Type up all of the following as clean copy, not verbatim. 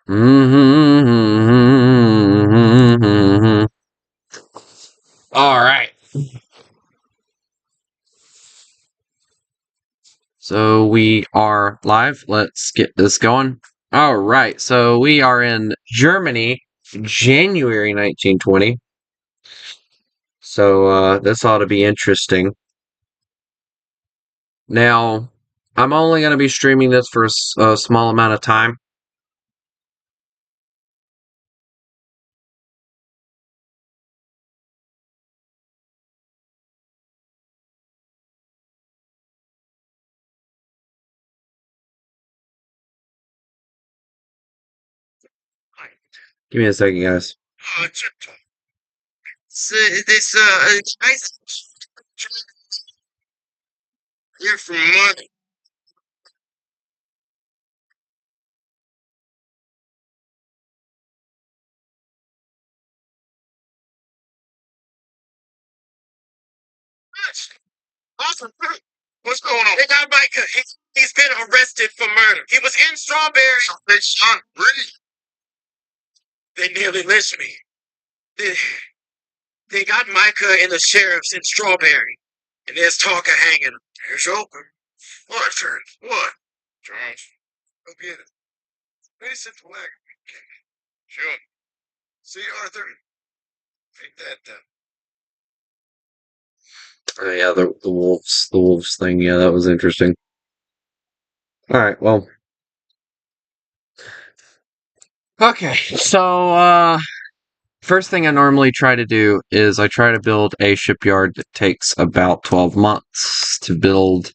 All right. So we are live. Let's get this going. All right. So we are in Germany, January 1920. So this ought to be interesting. Now, I'm only going to be streaming this for a small amount of time. Give me a second, guys. Here for money. Awesome. What's going on? They got Micah. He's been arrested for murder. He was in Strawberry. They shot Brady. They nearly lynched me. They got Micah and the sheriffs in Strawberry. And there's talk of hanging him. Here's open. What, turn? What? Jones. Go get it. Please sit the wagon. Sure. See, Arthur? Take that down. Oh, yeah, the wolves thing. Yeah, that was interesting. All right, well. Okay, so first thing I normally try to do is I try to build a shipyard that takes about 12 months to build.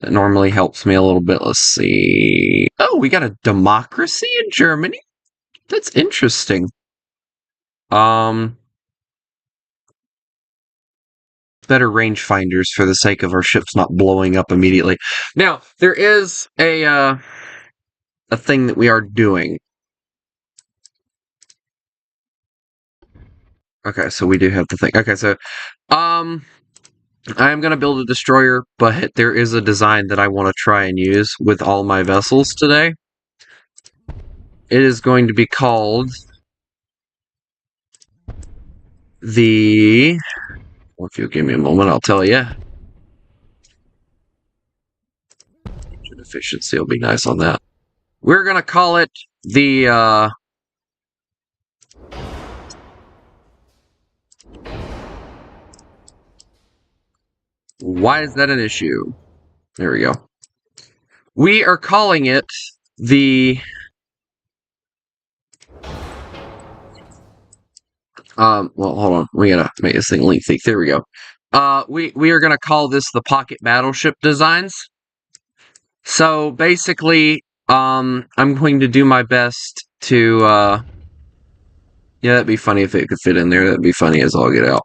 That normally helps me a little bit. Let's see. Oh, we got a democracy in Germany? That's interesting. Better rangefinders for the sake of our ships not blowing up immediately. Now, there is a thing that we are doing. Okay, so we do have the thing. Okay, so I'm gonna build a destroyer, but there is a design that I want to try and use with all my vessels today. It is going to be called the... Well, if you'll give me a moment, I'll tell you. Engine efficiency will be nice on that. We're gonna call it the, Why is that an issue? There we go. We are calling it the... well, hold on. We gotta make this thing lengthy. There we go. We are gonna call this the Pocket Battleship Designs. So, basically, I'm going to do my best to, yeah, that'd be funny if it could fit in there. That'd be funny as all get out.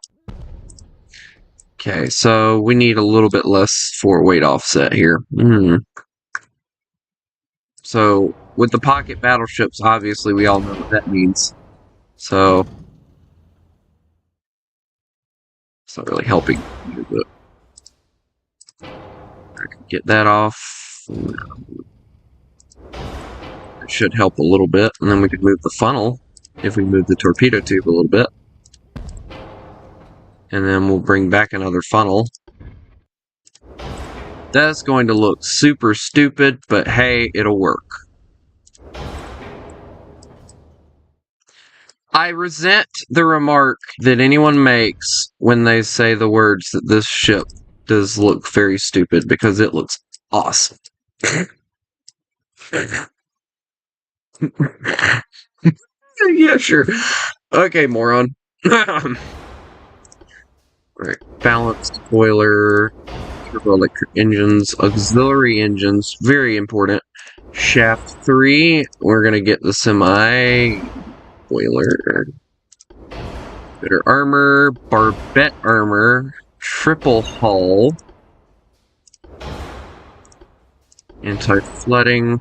Okay, so we need a little bit less for weight offset here. So, with the pocket battleships, obviously we all know what that means. So, it's not really helping. But I can get that off. It should help a little bit. And then we could move the funnel if we move the torpedo tube a little bit. And then we'll bring back another funnel. That's going to look super stupid, but hey, it'll work. I resent the remark that anyone makes when they say the words that this ship does look very stupid, because it looks awesome. Yeah, sure. Okay, moron. Right, balanced boiler, turbo electric engines, auxiliary engines, very important. Shaft 3, we're gonna get the semi boiler. Better armor, barbette armor, triple hull, anti-flooding.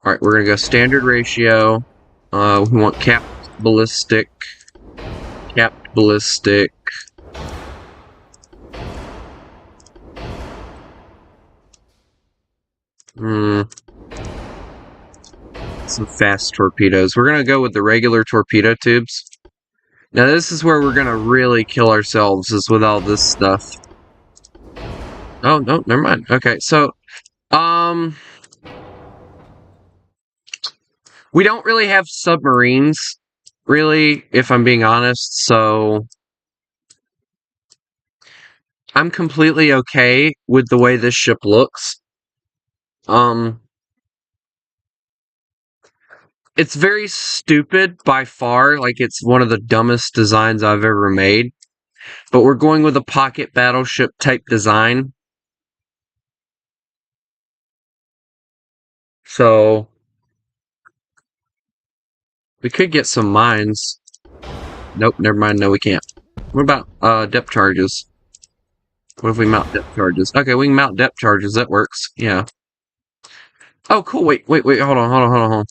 Alright, we're gonna go standard ratio. We want capped ballistic. Capped ballistic. some fast torpedoes. We're gonna go with the regular torpedo tubes. Now this is where we're gonna really kill ourselves, is with all this stuff. Oh, no, never mind. Okay, so, we don't really have submarines, really, if I'm being honest, so I'm completely okay with the way this ship looks. It's very stupid by far, like it's one of the dumbest designs I've ever made, but we're going with a pocket battleship type design. So, we could get some mines. Nope, never mind, no we can't. What about, depth charges? What if we mount depth charges? Okay, we can mount depth charges, that works, yeah. Oh, cool, wait, hold on.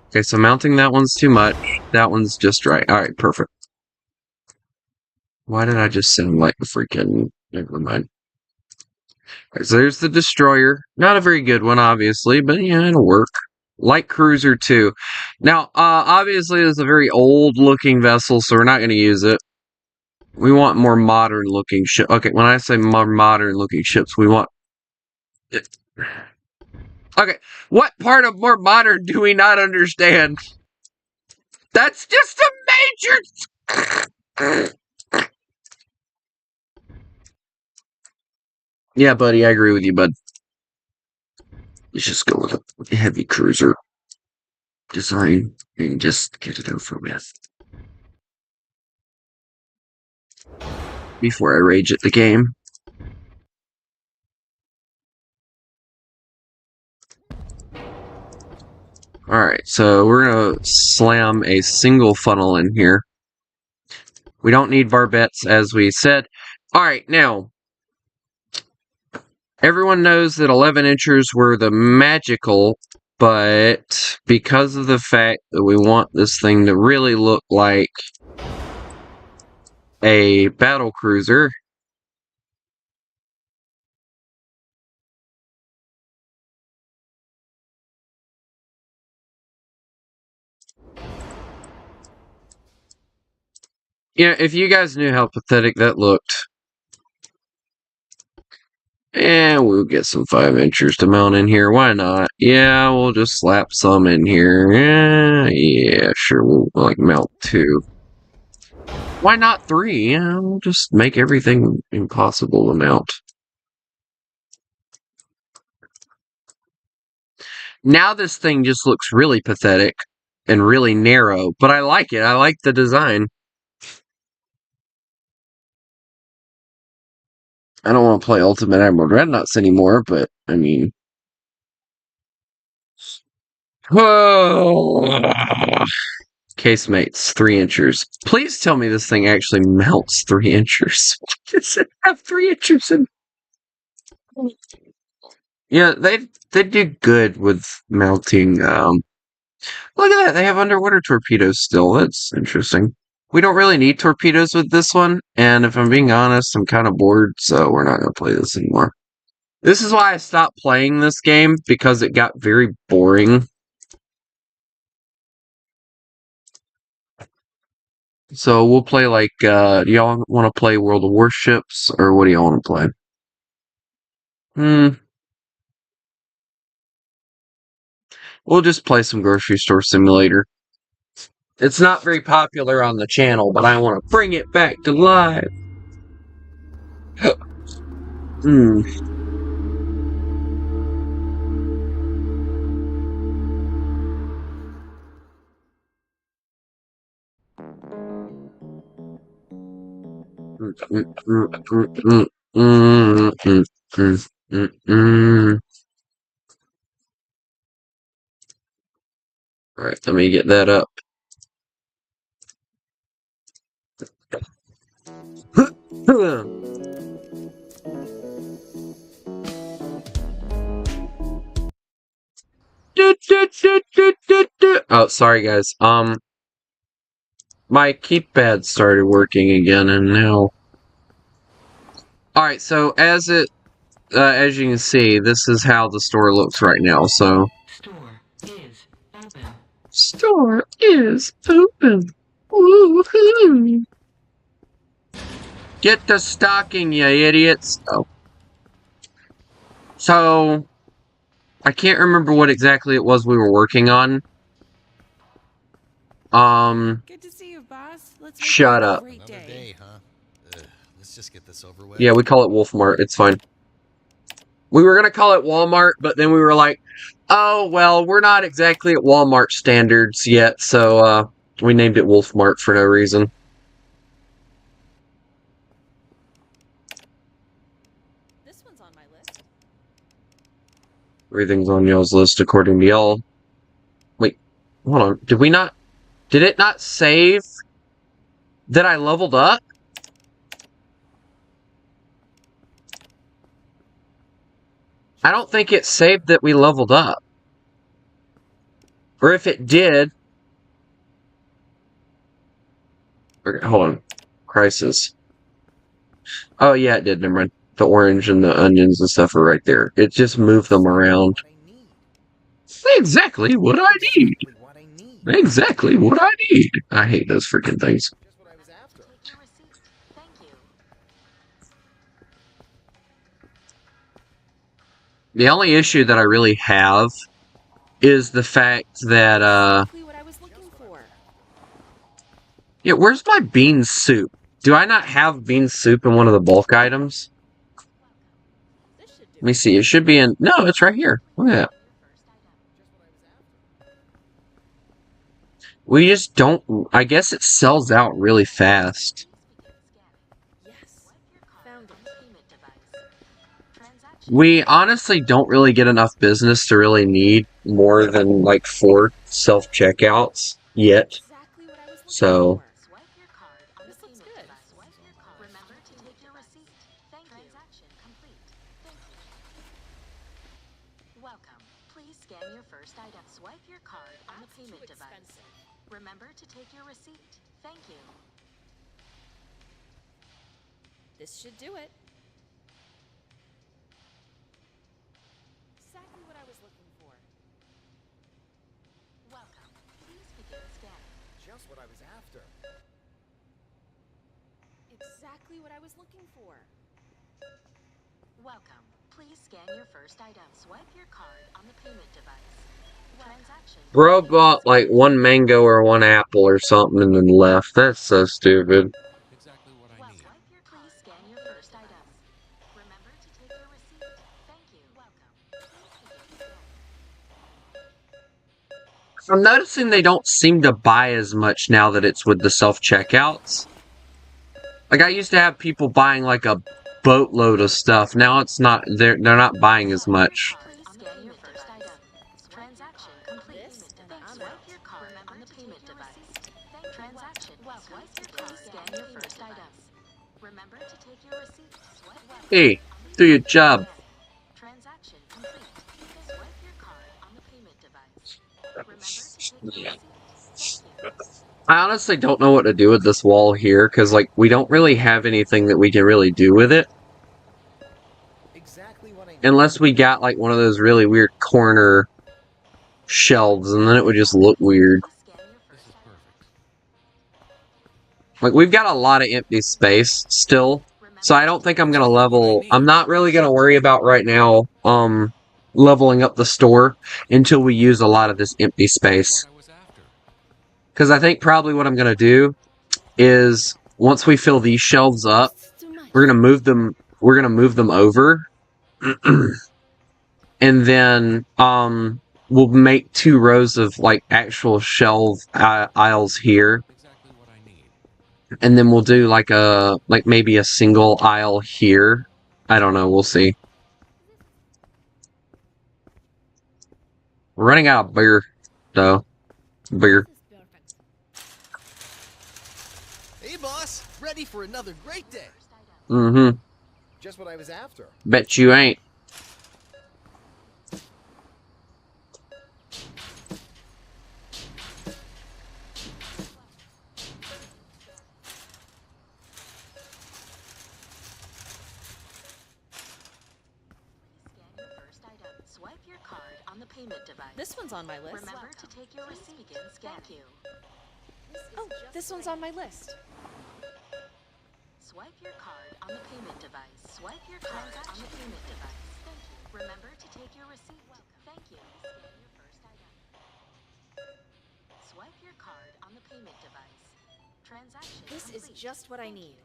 Okay, so mounting that one's too much. That one's just right. Alright, perfect. Why did I just sound like a freaking... Never mind. Alright, so there's the destroyer. Not a very good one, obviously, but yeah, it'll work. Light cruiser, too. Now, obviously, it's a very old-looking vessel, so we're not going to use it. We want more modern-looking ship. Okay, when I say more modern-looking ships, we want... Okay, what part of more modern do we not understand? That's just a major... Yeah, buddy, I agree with you, bud. Let's just go with a heavy cruiser design and just get it over with. Before I rage at the game. Alright, so we're gonna slam a single funnel in here. We don't need barbettes, as we said. Alright, now, everyone knows that 11 inchers were the magical, but because of the fact that we want this thing to really look like a battle cruiser, yeah, if you guys knew how pathetic that looked, and we'll get some 5 inchers to mount in here. Why not? Yeah, we'll just slap some in here. Yeah, sure. We'll like mount 2. Why not 3? Yeah, we'll just make everything impossible to mount. Now this thing just looks really pathetic and really narrow, but I like it. I like the design. I don't want to play Ultimate Admiral Dreadknoughts anymore, but I mean... Whoa! Casemates, 3 inchers. Please tell me this thing actually melts 3 inchers. Does it have 3 inchers in? Yeah, they do good with mounting. Look at that, they have underwater torpedoes still. That's interesting. We don't really need torpedoes with this one, and if I'm being honest, I'm kind of bored, so we're not going to play this anymore. This is why I stopped playing this game, because it got very boring. So we'll play like, do y'all want to play World of Warships, or what do y'all want to play? We'll just play some Grocery Store Simulator. It's not very popular on the channel, but I want to bring it back to life. Alright, let me get that up. Oh, sorry guys. My keypad started working again, and now... Alright, so as it as you can see, this is how the store looks right now, so... Store is open. Woohoo! Get the stocking, you idiots! Oh. So... I can't remember what exactly it was we were working on. Good to see you, boss. Let's shut up. Another day, huh? Let's just get this over with. Yeah, we call it Wolfmart. It's fine. We were gonna call it Walmart, but then we were like, oh, well, we're not exactly at Walmart standards yet, so, we named it Wolfmart for no reason. This one's on my list. Everything's on y'all's list according to y'all. Wait, hold on. Did it not save that I leveled up? I don't think it saved that we leveled up. Or if it did... Okay, hold on. Crisis. Oh, yeah, it did. Never mind. The orange and the onions and stuff are right there. It just moved them around. Exactly what I need. Exactly what I need. I hate those freaking things. The only issue that I really have is the fact that, yeah, where's my bean soup? Do I not have bean soup in one of the bulk items? Let me see. It should be in... No, it's right here. Look at that. We just don't... I guess it sells out really fast. We honestly don't really get enough business to really need more than, like, 4 self-checkouts yet. So... This should do it. Exactly what I was looking for. Welcome. Please begin scanning. Just what I was after. Exactly what I was looking for. Welcome. Please scan your first item. Swipe your card on the payment device. Transaction. Bro bought like 1 mango or 1 apple or something and then left. That's so stupid. Exactly what I need. Please scan your first item. Remember to take your receipt. Thank you. Welcome. I'm noticing they don't seem to buy as much now that it's with the self-checkouts. Like, I used to have people buying like a boatload of stuff. Now it's not, they're not buying as much. Hey, do your job. Transaction complete. Swipe your card on the payment device. Remember to take your receipt. Thank you. I honestly don't know what to do with this wall here, because, like, we don't really have anything that we can really do with it. Exactly what I need. Unless we got, like, one of those really weird corner shelves, and then it would just look weird. This is perfect. Like, we've got a lot of empty space still, so I don't think I'm gonna level... I'm not really gonna worry about right now, leveling up the store until we use a lot of this empty space. Because I think probably what I'm gonna do is, once we fill these shelves up, we're gonna move them over. And then, we'll make 2 rows of, like, actual shelf aisles here. And then we'll do like maybe a single aisle here. I don't know, we'll see. We're running out of beer, though. Beer. Hey, boss! Ready for another great day. Mm-hmm. Just what I was after. Bet you ain't. Swipe your card on the payment device. This one's on my list. Remember to take your receipt. Begin scanning. Thank you. Oh, this one's on my list. Swipe your card on the payment device. Swipe your card on the payment device. Thank you. Remember to take your receipt. Thank you. Scan your first item. Swipe your card on the payment device. Transaction This is complete. just what I need.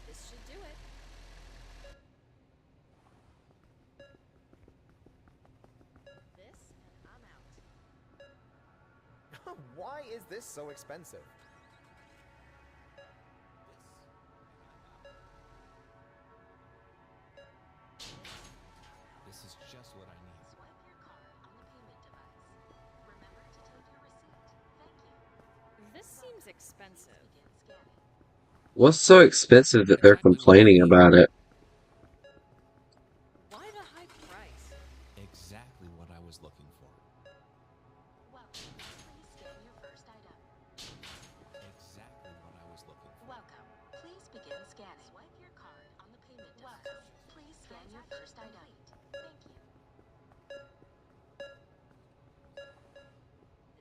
This should do it. This and I'm out. Why is this so expensive? This is just what I need. Swipe your card on the payment device. Remember to take your receipt. Thank you. This seems expensive. Begin scanning. What's so expensive that they're complaining about it? Why the high price? Exactly what I was looking for. Welcome. Please scan your first item. Exactly what I was looking for. Welcome. Please begin scanning. Swipe your card on the payment device. Welcome. Please scan your first item. Thank you.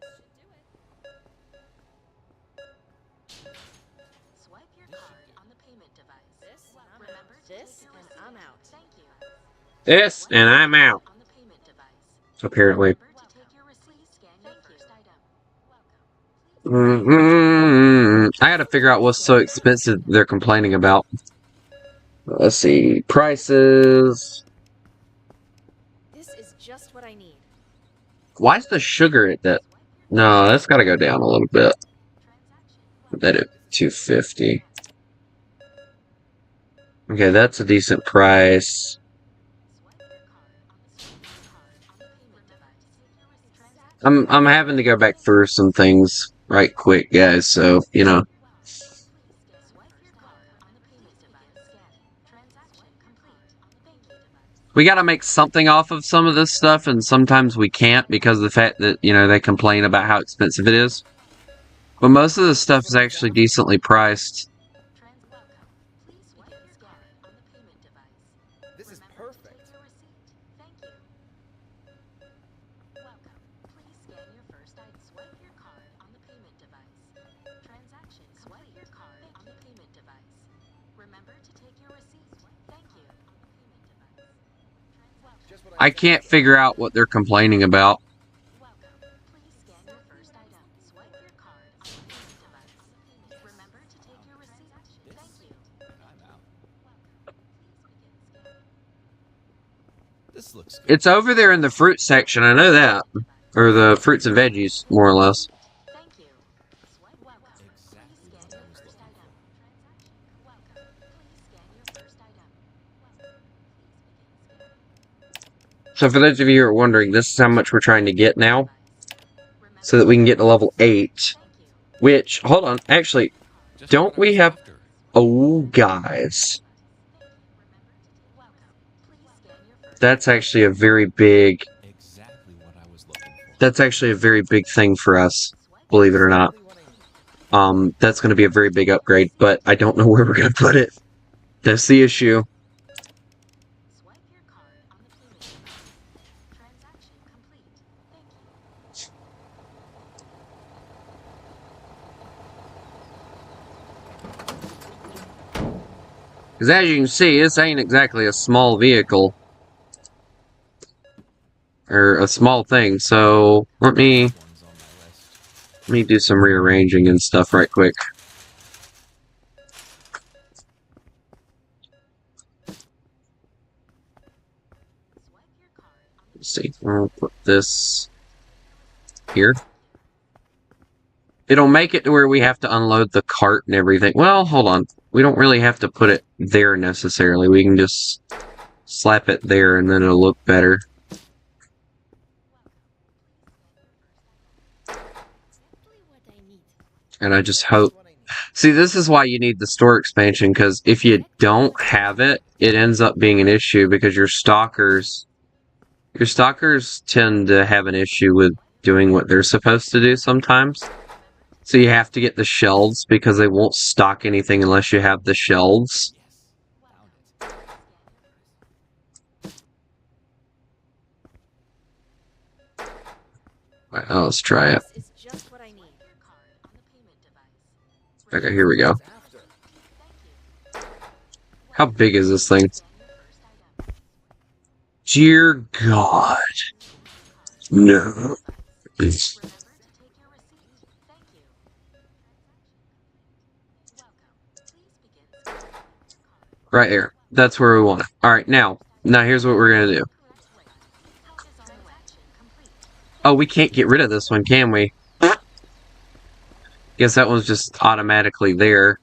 This should do it. Swipe your card on the payment device. This and I'm Remember out. to This take your and receipt. I'm out. Thank you. This Swipe and your I'm card out. on the payment device. Apparently. Remember to take your receipt. Scan your first item. Welcome. I gotta figure out what's so expensive they're complaining about. Let's see. Prices. This is just what I need. Why is the sugar at that? No, that's gotta go down a little bit. Put that at 250. Okay, that's a decent price. I'm having to go back through some things right quick, guys, so, you know. We gotta make something off of some of this stuff, and sometimes we can't because of the fact that, you know, they complain about how expensive it is. But most of the stuff is actually decently priced. This is perfect. Just what I can't figure out what they're complaining about. Welcome. Please scan your first item. Swipe your card on the payment device. Remember to take your receipt. Thank you. I'm out. Welcome. Please begin scanning. This looks good. It's over there in the fruit section, I know that. Or the fruits and veggies, more or less. Thank you. Swipe welcome. Exactly Please what scan I your was first looking item. Welcome. Please scan your first item. Welcome. Please begin scanning. So for those of you who are wondering, this is how much we're trying to get now. So that we can get to level 8. Thank you. Which, hold on, actually, Just don't what I we was have... after. Oh, guys. Welcome. Please scan your first That's actually a very big... Exactly what I was looking for. That's actually a very big thing for us, believe it or not. exactly what I need. That's going to be a very big upgrade, but I don't know where we're going to put it. That's the issue. Swipe your card on the payment device. Transaction complete. Thank you. Because as you can see, this ain't exactly a small vehicle. Or a small thing, so let me One's on my list. do some rearranging and stuff right quick. Swipe your card on the Let's see, I'll put this here. It'll make it to where we have to unload the cart and everything. Well, hold on. We don't really have to put it there necessarily. We can just slap it there and then it'll look better. Exactly what I need. And I just hope... What I need. See, this is why you need the store expansion, because if you don't have it, it ends up being an issue because your stalkers tend to have an issue with doing what they're supposed to do sometimes. So you have to get the shelves because they won't stock anything unless you have the shelves. Yes. Found it. Alright, let's try it. This is just what I need. Okay, here we go. After. How big is this thing? Dear God. No. It's right here. That's where we want it. Alright, now here's what we're gonna do. Oh, we can't get rid of this one, can we? Guess that one's just automatically there.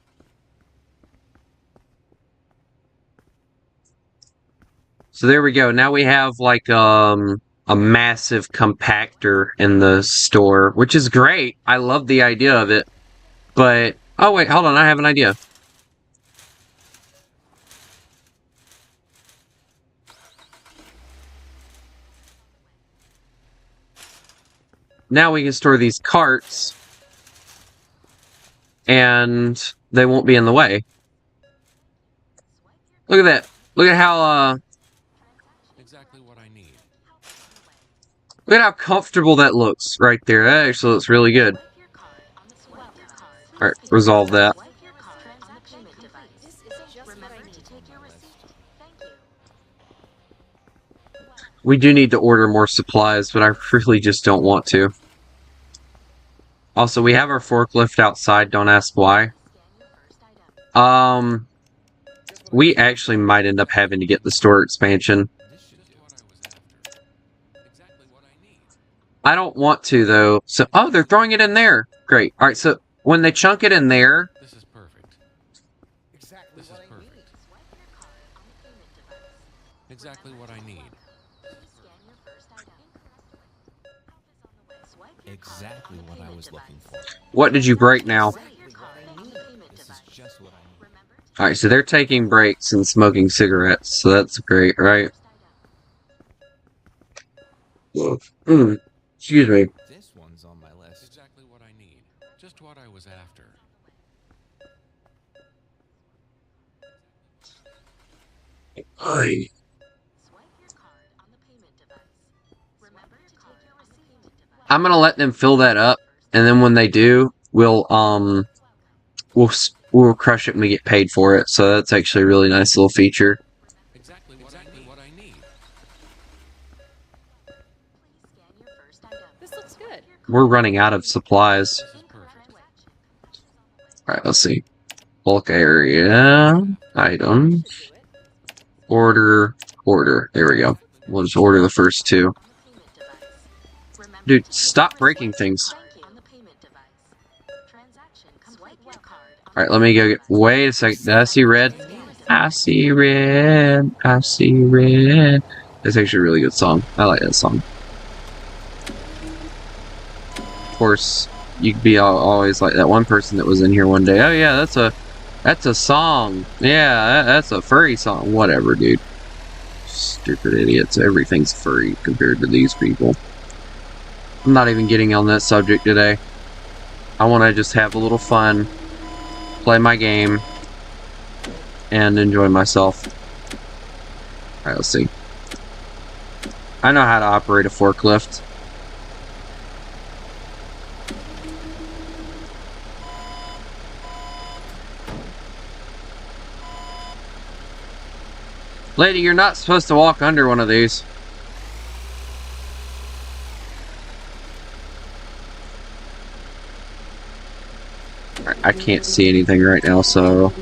So there we go. Now we have like a massive compactor in the store, which is great. I love the idea of it. But oh wait, hold on, I have an idea. Now we can store these carts and they won't be in the way. Look at that. Look at how Exactly what I need. look at how comfortable that looks right there. That actually looks really good. Alright, resolve that. This is just what I need. We do need to order more supplies, but I really just don't want to. Also, we have our forklift outside, don't ask why. We actually might end up having to get the store expansion. This should do what I was after. Exactly what I need. I don't want to, though. So, oh, they're throwing it in there. Great. Alright, so when they chunk it in there, This is perfect. Exactly This is what I need. perfect. Exactly what I need. Exactly what I was looking for. what did you break now? Exactly what I need. This is just what I need. Alright, so they're taking breaks and smoking cigarettes, so that's great, right? Excuse me. This one's on my list. Exactly what I need. Just what I was after. Hi. I'm gonna let them fill that up, and then when they do, we'll crush it and we get paid for it. So that's actually a really nice little feature. Exactly what I need. This looks good. We're running out of supplies. This is perfect. Alright, let's see. Bulk area. Items. Should do it. Order. There we go. We'll just order the first two. Dude, stop breaking things. Alright, let me go get... Wait a second. Did I see red? I see red. I see red. It's actually a really good song. I like that song. Of course, you could be always like that one person that was in here one day. Oh yeah, that's a song. Yeah, that's a furry song. Whatever, dude. Stupid idiots. Everything's furry compared to these people. I'm not even getting on that subject today. I want to just have a little fun, play my game, and enjoy myself. Alright, let's see. I know how to operate a forklift. Lady, you're not supposed to walk under one of these. I can't see anything right now, so...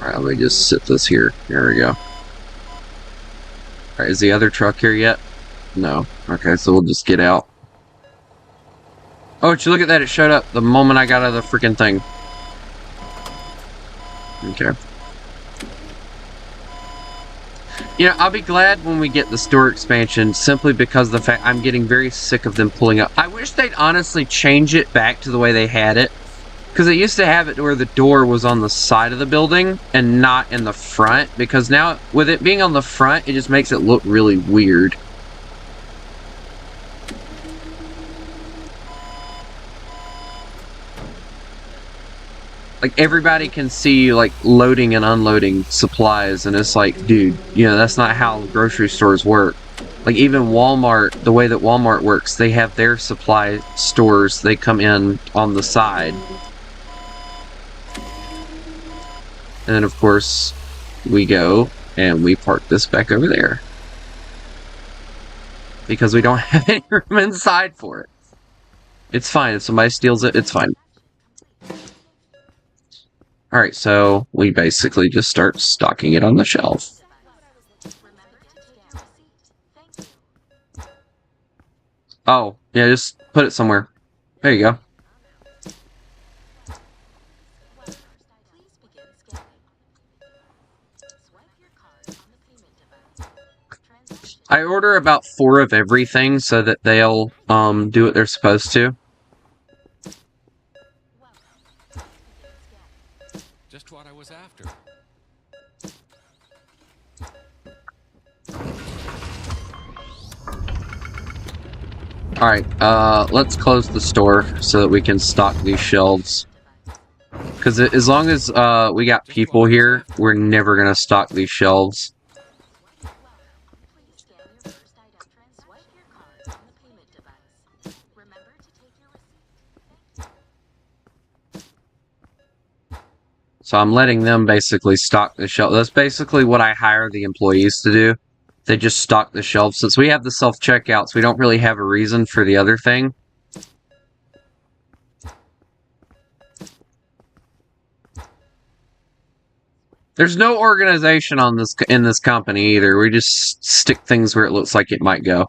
Alright, let me just sit this here. There we go. Alright, is the other truck here yet? No. Okay, so we'll just get out. Oh, did you look at that? It showed up the moment I got out of the freaking thing. Okay. You know, I'll be glad when we get the store expansion, simply because of the fact I'm getting very sick of them pulling up. I wish they'd honestly change it back to the way they had it. Because it used to have it where the door was on the side of the building and not in the front. Because now, with it being on the front, it just makes it look really weird. Like, everybody can see you, like, loading and unloading supplies, and it's like, dude, you know, that's not how grocery stores work. Like even Walmart, the way that Walmart works, they have their supply stores, they come in on the side. And then of course, we go and we park this back over there. Because we don't have any room inside for it. It's fine, if somebody steals it, it's fine. Alright, so we basically just start stocking it on the shelf. Oh, yeah, just put it somewhere. There you go. I order about 4 of everything so that they'll do what they're supposed to. Just what I was after. Alright, let's close the store so that we can stock these shelves. Because as long as we got people here, we're never going to stock these shelves. So I'm letting them basically stock the shelf. That's basically what I hire the employees to do. They just stock the shelves. Since we have the self-checkouts, we don't really have a reason for the other thing. There's no organization on this in this company either. We just stick things where it looks like it might go.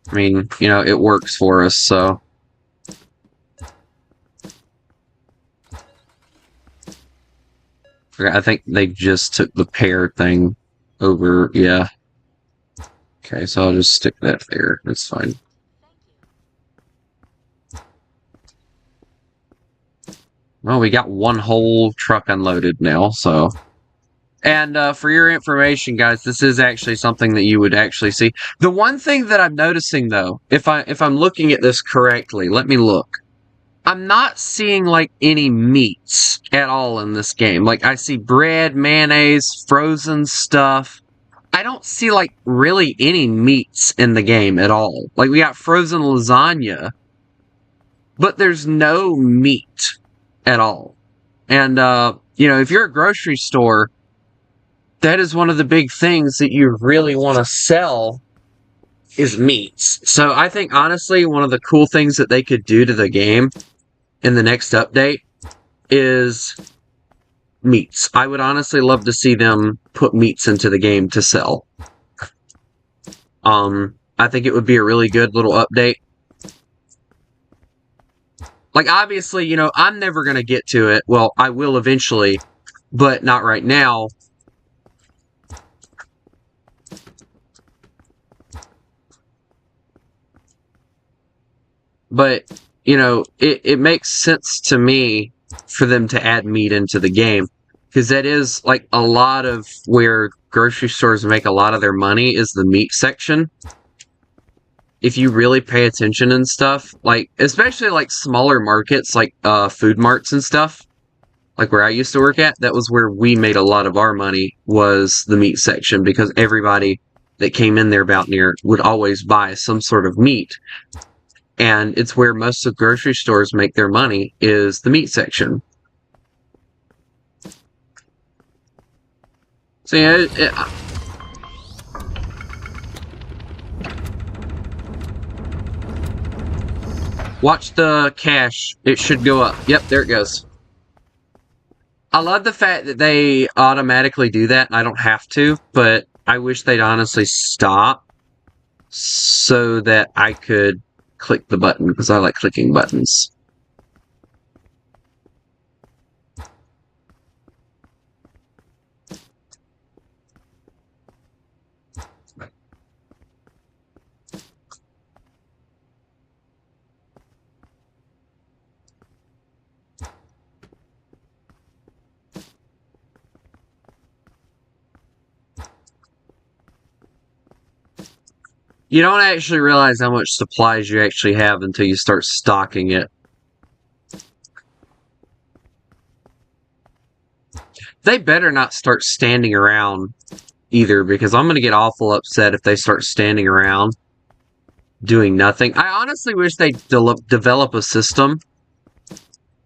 I mean, you know, it works for us, so... I think they just took the pair thing over, yeah. Okay, so I'll just stick that there. That's fine. Well, we got one whole truck unloaded now, so... And for your information, guys, this is actually something that you would actually see. The one thing that I'm noticing, though, if I'm looking at this correctly, let me look. I'm not seeing, like, any meats at all in this game. Like, I see bread, mayonnaise, frozen stuff. I don't see, like, really any meats in the game at all. Like, we got frozen lasagna, but there's no meat at all. And, you know, if you're a grocery store, that is one of the big things that you really want to sell is meats. So I think, honestly, one of the cool things that they could do to the game in the next update is meats. I would honestly love to see them put meats into the game to sell. I think it would be a really good little update. Like, obviously, you know, I'm never going to get to it. Well, I will eventually, but not right now. But, you know, it makes sense to me for them to add meat into the game. Because that is, like, a lot of where grocery stores make a lot of their money is the meat section. If you really pay attention and stuff, like, especially, like, smaller markets, like, food marts and stuff, like where I used to work at, that was where we made a lot of our money, was the meat section, because everybody that came in there about near would always buy some sort of meat. And it's where most of grocery stores make their money, is the meat section. So yeah, watch the cash. It should go up. Yep, there it goes. I love the fact that they automatically do that, and I don't have to, but I wish they'd honestly stop so that I could click the button, because I like clicking buttons. You don't actually realize how much supplies you actually have until you start stocking it. They better not start standing around either, because I'm going to get awful upset if they start standing around doing nothing. I honestly wish they develop a system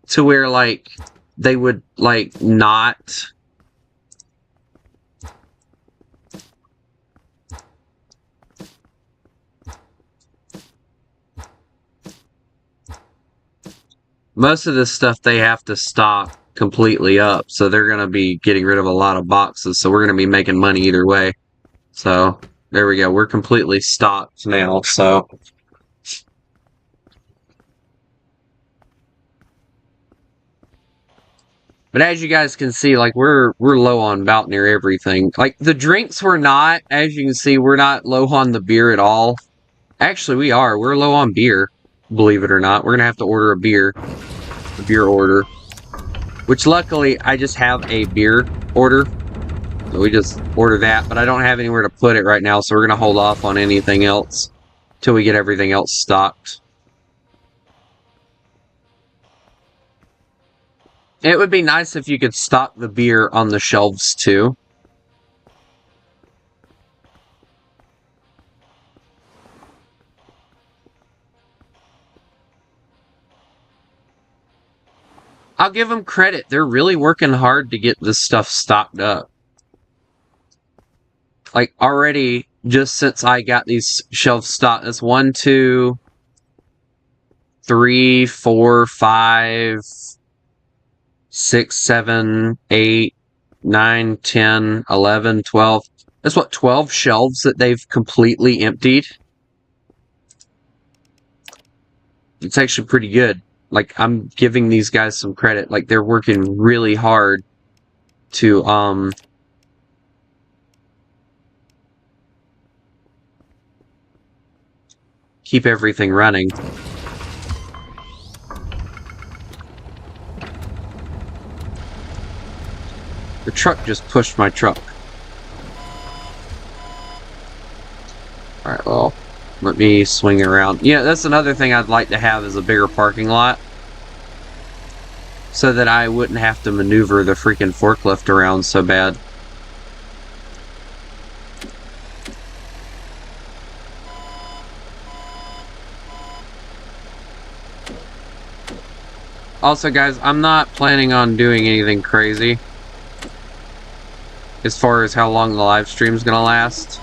to where, like, they would, like, not... Most of this stuff they have to stock completely up, so they're going to be getting rid of a lot of boxes, so we're going to be making money either way. So, there we go. We're completely stocked now, so... But as you guys can see, like, we're low on about near everything. Like, the drinks we're not. As you can see, we're not low on the beer at all. Actually, we are. We're low on beer, believe it or not. We're going to have to order a beer order. Which, luckily, I just have a beer order. So we just order that, but I don't have anywhere to put it right now, so we're going to hold off on anything else till we get everything else stocked. It would be nice if you could stock the beer on the shelves, too. I'll give them credit. They're really working hard to get this stuff stocked up. Like, already, just since I got these shelves stocked, that's 1, 2, 3, 4, 5, 6, 7, 8, 9, 10, 11, 12. That's what, 12 shelves that they've completely emptied? It's actually pretty good. Like, I'm giving these guys some credit. Like, they're working really hard to, keep everything running. The truck just pushed my truck. Alright, well, let me swing around. Yeah, that's another thing I'd like to have, is a bigger parking lot. So that I wouldn't have to maneuver the freaking forklift around so bad. Also, guys, I'm not planning on doing anything crazy as far as how long the live stream's gonna last.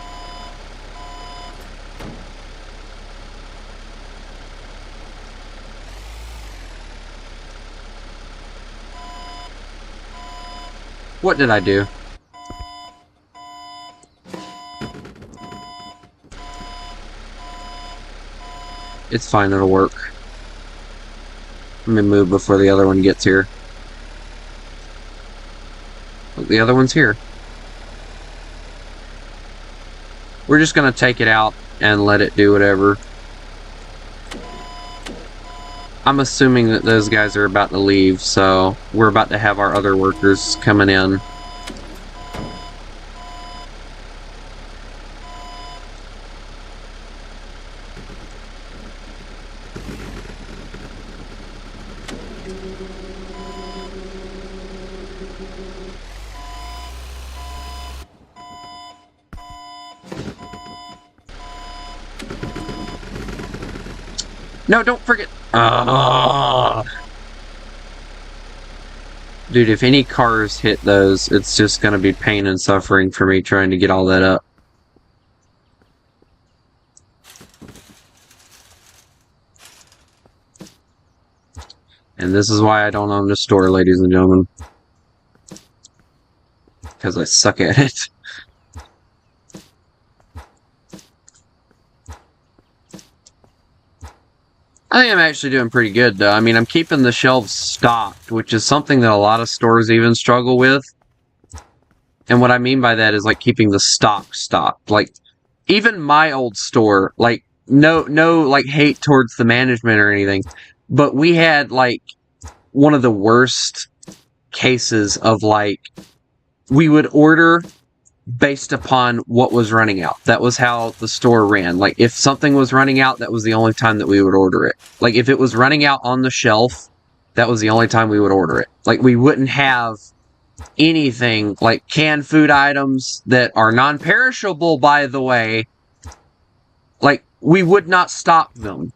What did I do? It's fine, it'll work. Let me move before the other one gets here. Look, the other one's here. We're just gonna take it out and let it do whatever. I'm assuming that those guys are about to leave, so we're about to have our other workers coming in. No, don't forget. Dude, if any cars hit those, it's just gonna be pain and suffering for me trying to get all that up. And this is why I don't own a store, ladies and gentlemen. Because I suck at it. I think I'm actually doing pretty good, though. I mean, I'm keeping the shelves stocked, which is something that a lot of stores even struggle with. And what I mean by that is, like, keeping the stock stocked. Like, even my old store, like, no, like, hate towards the management or anything, but we had, like, one of the worst cases of, like, we would order based upon what was running out. That was how the store ran. Like, if something was running out, that was the only time that we would order it. Like, if it was running out on the shelf, that was the only time we would order it. Like, we wouldn't have anything, like canned food items that are non-perishable, by the way, like, we would not stock them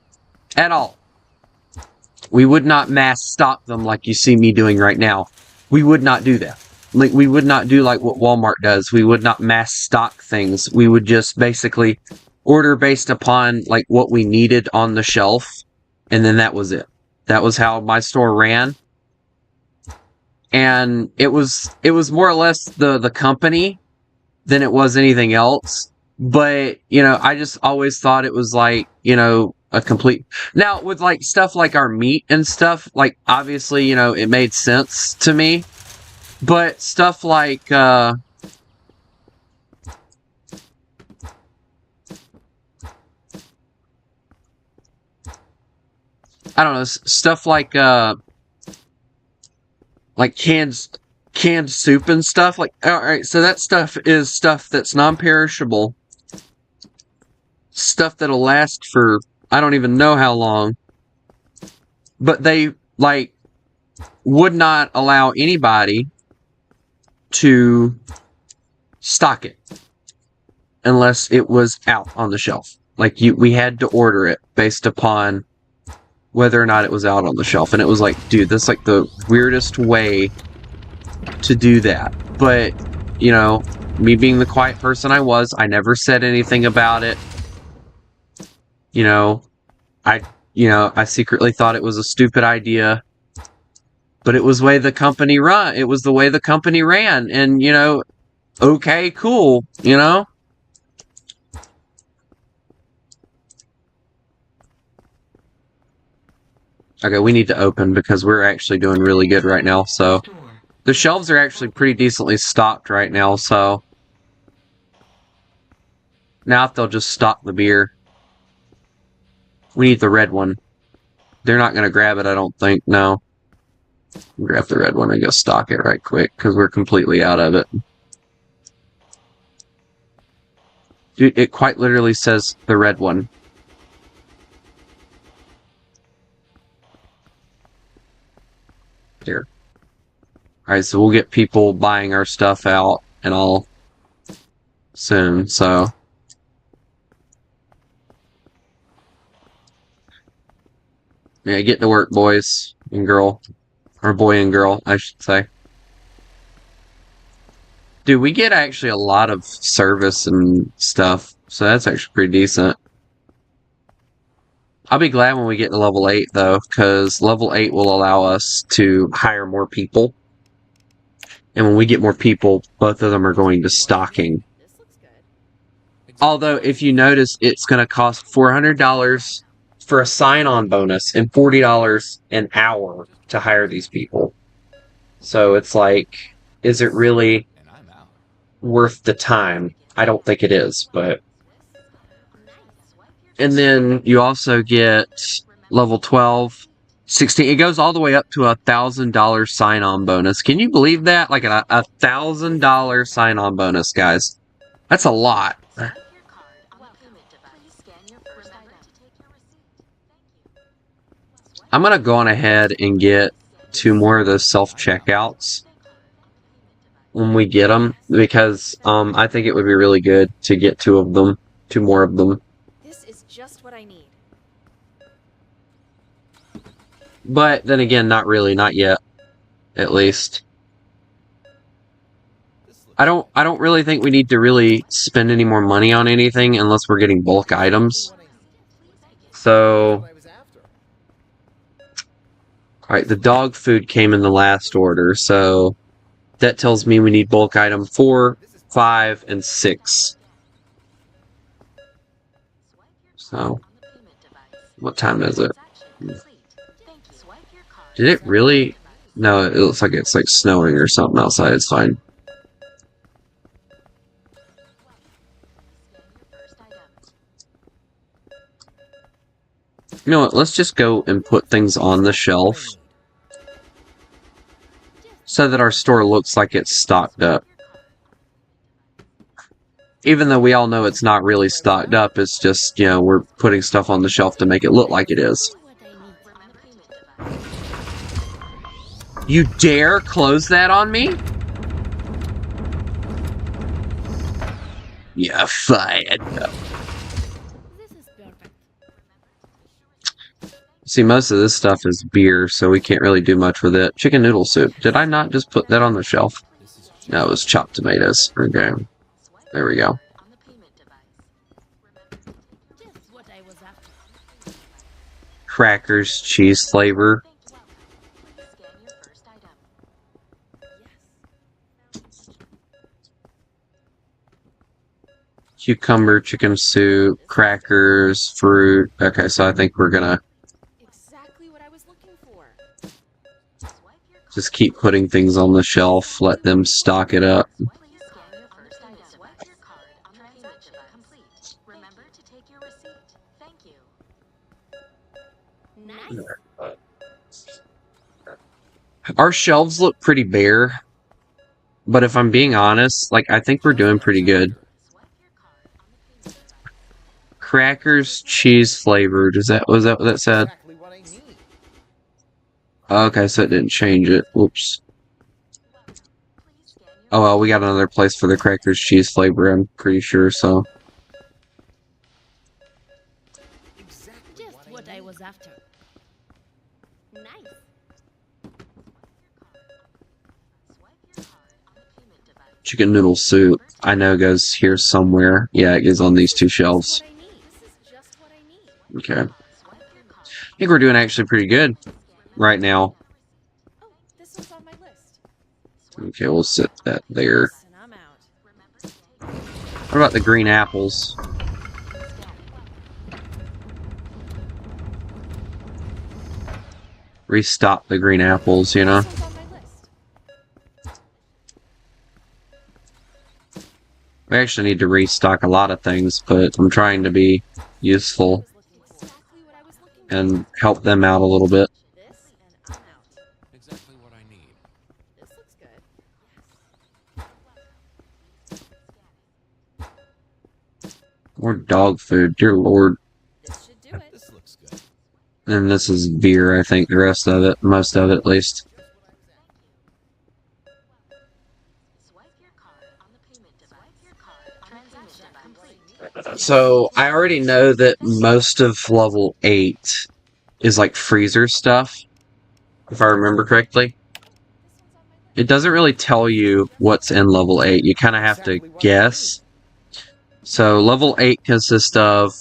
at all. We would not mass stock them like you see me doing right now. We would not do that. Like, we would not do like what Walmart does. We would not mass stock things. We would just basically order based upon like what we needed on the shelf, and then that was it. That was how my store ran. And it was more or less the company than it was anything else. But, you know, I just always thought it was like, you know, a complete... Now, with like stuff like our meat and stuff, like obviously, you know, it made sense to me. But stuff like, I don't know, stuff like canned soup and stuff. Like, alright, so that stuff is stuff that's non-perishable. Stuff that'll last for, I don't even know how long. But they, like, would not allow anybody to stock it unless it was out on the shelf. Like, we had to order it based upon whether or not it was out on the shelf. And it was like, dude, that's like the weirdest way to do that. But, you know, me being the quiet person I was, I never said anything about it. You know, I secretly thought it was a stupid idea. But it was the way the company run. It was the way the company ran. And, you know, okay, cool, you know? Okay, we need to open because we're actually doing really good right now, so... The shelves are actually pretty decently stocked right now, so... Now if they'll just stock the beer. We need the red one. They're not gonna grab it, I don't think, no. Grab the red one and go stock it right quick, because we're completely out of it. Dude, it quite literally says the red one. Here. Alright, so we'll get people buying our stuff out and all soon, so... Yeah, get to work, boys and girl. Or boy and girl, I should say. Dude, we get actually a lot of service and stuff, so that's actually pretty decent. I'll be glad when we get to level 8, though, because level 8 will allow us to hire more people. And when we get more people, both of them are going to stocking. This looks good. Although, if you notice, it's going to cost $400 for a sign-on bonus and $40 an hour to hire these people. So it's like, is it really And I'm out. worth the time? I don't think it is, but... And then you also get level 12, 16. It goes all the way up to $1,000 sign-on bonus. Can you believe that? Like a $1,000 sign-on bonus, guys. That's a lot. Swipe your card on the payment device. Please scan your first item. To take your receipt. Thank you. I'm going to go on ahead and get 2 more of those self-checkouts when we get them, because I think it would be really good to get 2 of them, 2 more of them. This is just what I need. But then again, not really, not yet, at least. I don't really think we need to really spend any more money on anything unless we're getting bulk items. So, What I was after. alright, the dog food came in the last order, so that tells me we need bulk item 4, 5, and 6. So, what time is it? Did it really? No, it looks like it's like snowing or something outside. It's fine. You know what? Let's just go and put things on the shelf so that our store looks like it's stocked up. Even though we all know it's not really stocked up, it's just, you know, we're putting stuff on the shelf to make it look like it is. You dare close that on me? Yeah, fired. This is perfect. See, most of this stuff is beer, so we can't really do much with it. Chicken noodle soup. Did I not just put that on the shelf? This is No, it was chopped tomatoes. Okay. There we go. On the payment device. Just what I was after. Crackers, cheese flavor. Please scan your first item. Cucumber, chicken soup, crackers, fruit. Okay, so I think we're gonna Exactly what I was looking for. Swipe your card. just keep putting things on the shelf, let them stock it up. Please scan your first item. Swipe your card on the payment device. Complete. Remember to take your receipt. Thank you. Nice. Our shelves look pretty bare, but if I'm being honest, like, I think we're doing pretty good. Swipe your card on the payment device. Crackers, cheese flavored. Was that what that said? Exactly what I need. Okay, so it didn't change it. Whoops. Please scan your Oh well, we got another place for the crackers cheese flavor, I'm pretty sure, so. Exactly Just what I was after. Nice. swipe your card on the payment device. Chicken noodle soup, I know goes here somewhere. Yeah, it is on these two shelves. What I need. This is just what I need. Okay. Swipe your card. I think we're doing actually pretty good right now. Oh, this one's on my list. Okay, we'll set that there. Yes, and I'm out. Remember to take What about the green apples? Restock the green apples, you know? This one's on my list. We actually need to restock a lot of things, but I'm trying to be useful Exactly what I was looking for. and help them out a little bit. This and I'm out. exactly what I need. This looks good. More dog food, dear lord. This should do it. This looks good. And this is beer, I think, the rest of it, most of it at least. Swipe your card on the payment device. Swipe your card on transaction complete. So, I already know that most of level 8 is like freezer stuff, if I remember correctly. It doesn't really tell you what's in level 8, you kind of have to guess. So, level 8 consists of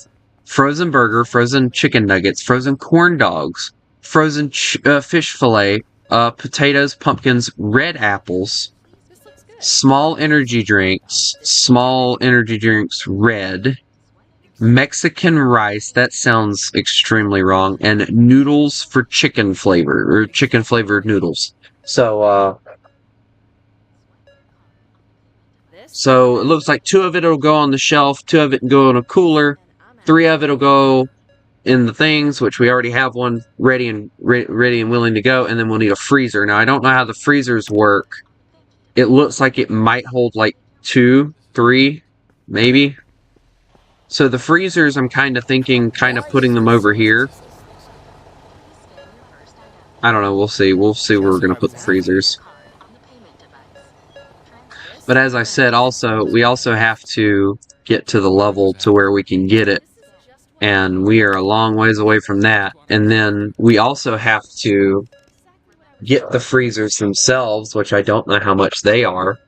frozen burger, frozen chicken nuggets, frozen corn dogs, frozen fish fillet, potatoes, pumpkins, red apples, This looks good. small energy drinks red, Mexican rice, that sounds extremely wrong, and noodles for chicken flavor, or chicken flavored noodles. So, This so it looks like 2 of it will go on the shelf, 2 of it can go in a cooler, and I'm out. 3 of it will go in the things, which we already have one ready and willing to go, and then we'll need a freezer. Now, I don't know how the freezers work. It looks like it might hold like 2, 3, maybe. So the freezers, I'm kind of thinking, kind of putting them over here. Please scan your first item. I don't know, we'll see. We'll see where we're going to put the freezers. Card on the payment device. But as I said, also, we also have to get to the level to where we can get it. This is just what And we are a long ways away from that. And then we also have to get the freezers themselves, which I don't know how much they are.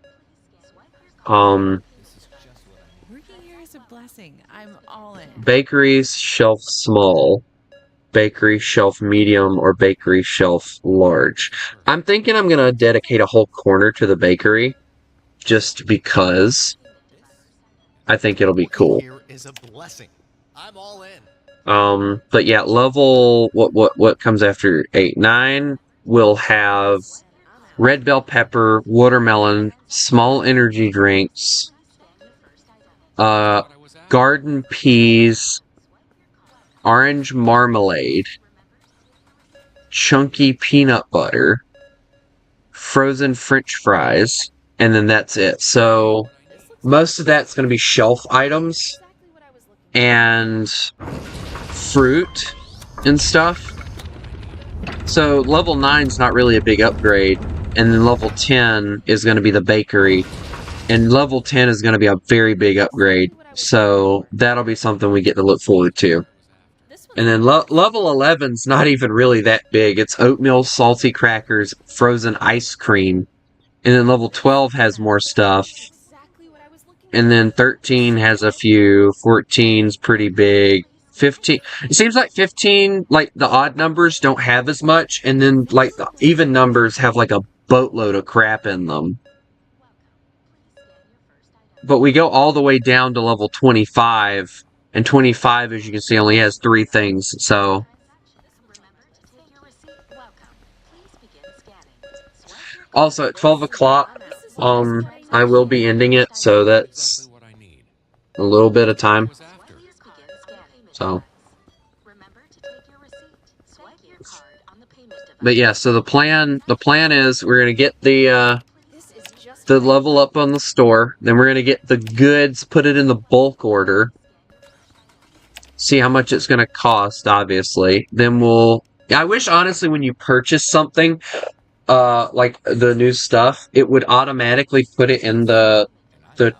This is just what I need. Working here is a blessing. I'm all in. Bakeries shelf small, bakery shelf medium, or bakery shelf large. I'm thinking I'm going to dedicate a whole corner to the bakery, just because I think it'll be cool. Here is a blessing. I'm all in. But yeah, level, what comes after 8, 9 will have red bell pepper, watermelon, small energy drinks, What I was after. garden peas, orange marmalade, chunky peanut butter, frozen french fries, and then that's it. So most of that's going to be shelf items exactly what I was looking for. and fruit and stuff. So level 9's not really a big upgrade, and then level 10 is going to be the bakery, And level 10 is going to be a very big upgrade. So that'll be something we get to look forward to. This And then level 11's not even really that big. It's oatmeal, salty crackers, frozen ice cream. And then level 12 has more stuff. exactly what I was looking And then 13 has a few. 14's pretty big. 15. It seems like 15, like the odd numbers don't have as much. And then like the even numbers have like a boatload of crap in them. But we go all the way down to level 25. And 25, as you can see, only has 3 things. So also at 12 o'clock, I will be ending it, so that's Exactly what I need. a little bit of time. Was after. So, but yeah, so the plan is we're gonna get the level up on the store, then we're gonna get the goods, put it in the bulk order, see how much it's gonna cost, obviously. Then I wish honestly when you purchase something, like the new stuff, it would automatically put it in the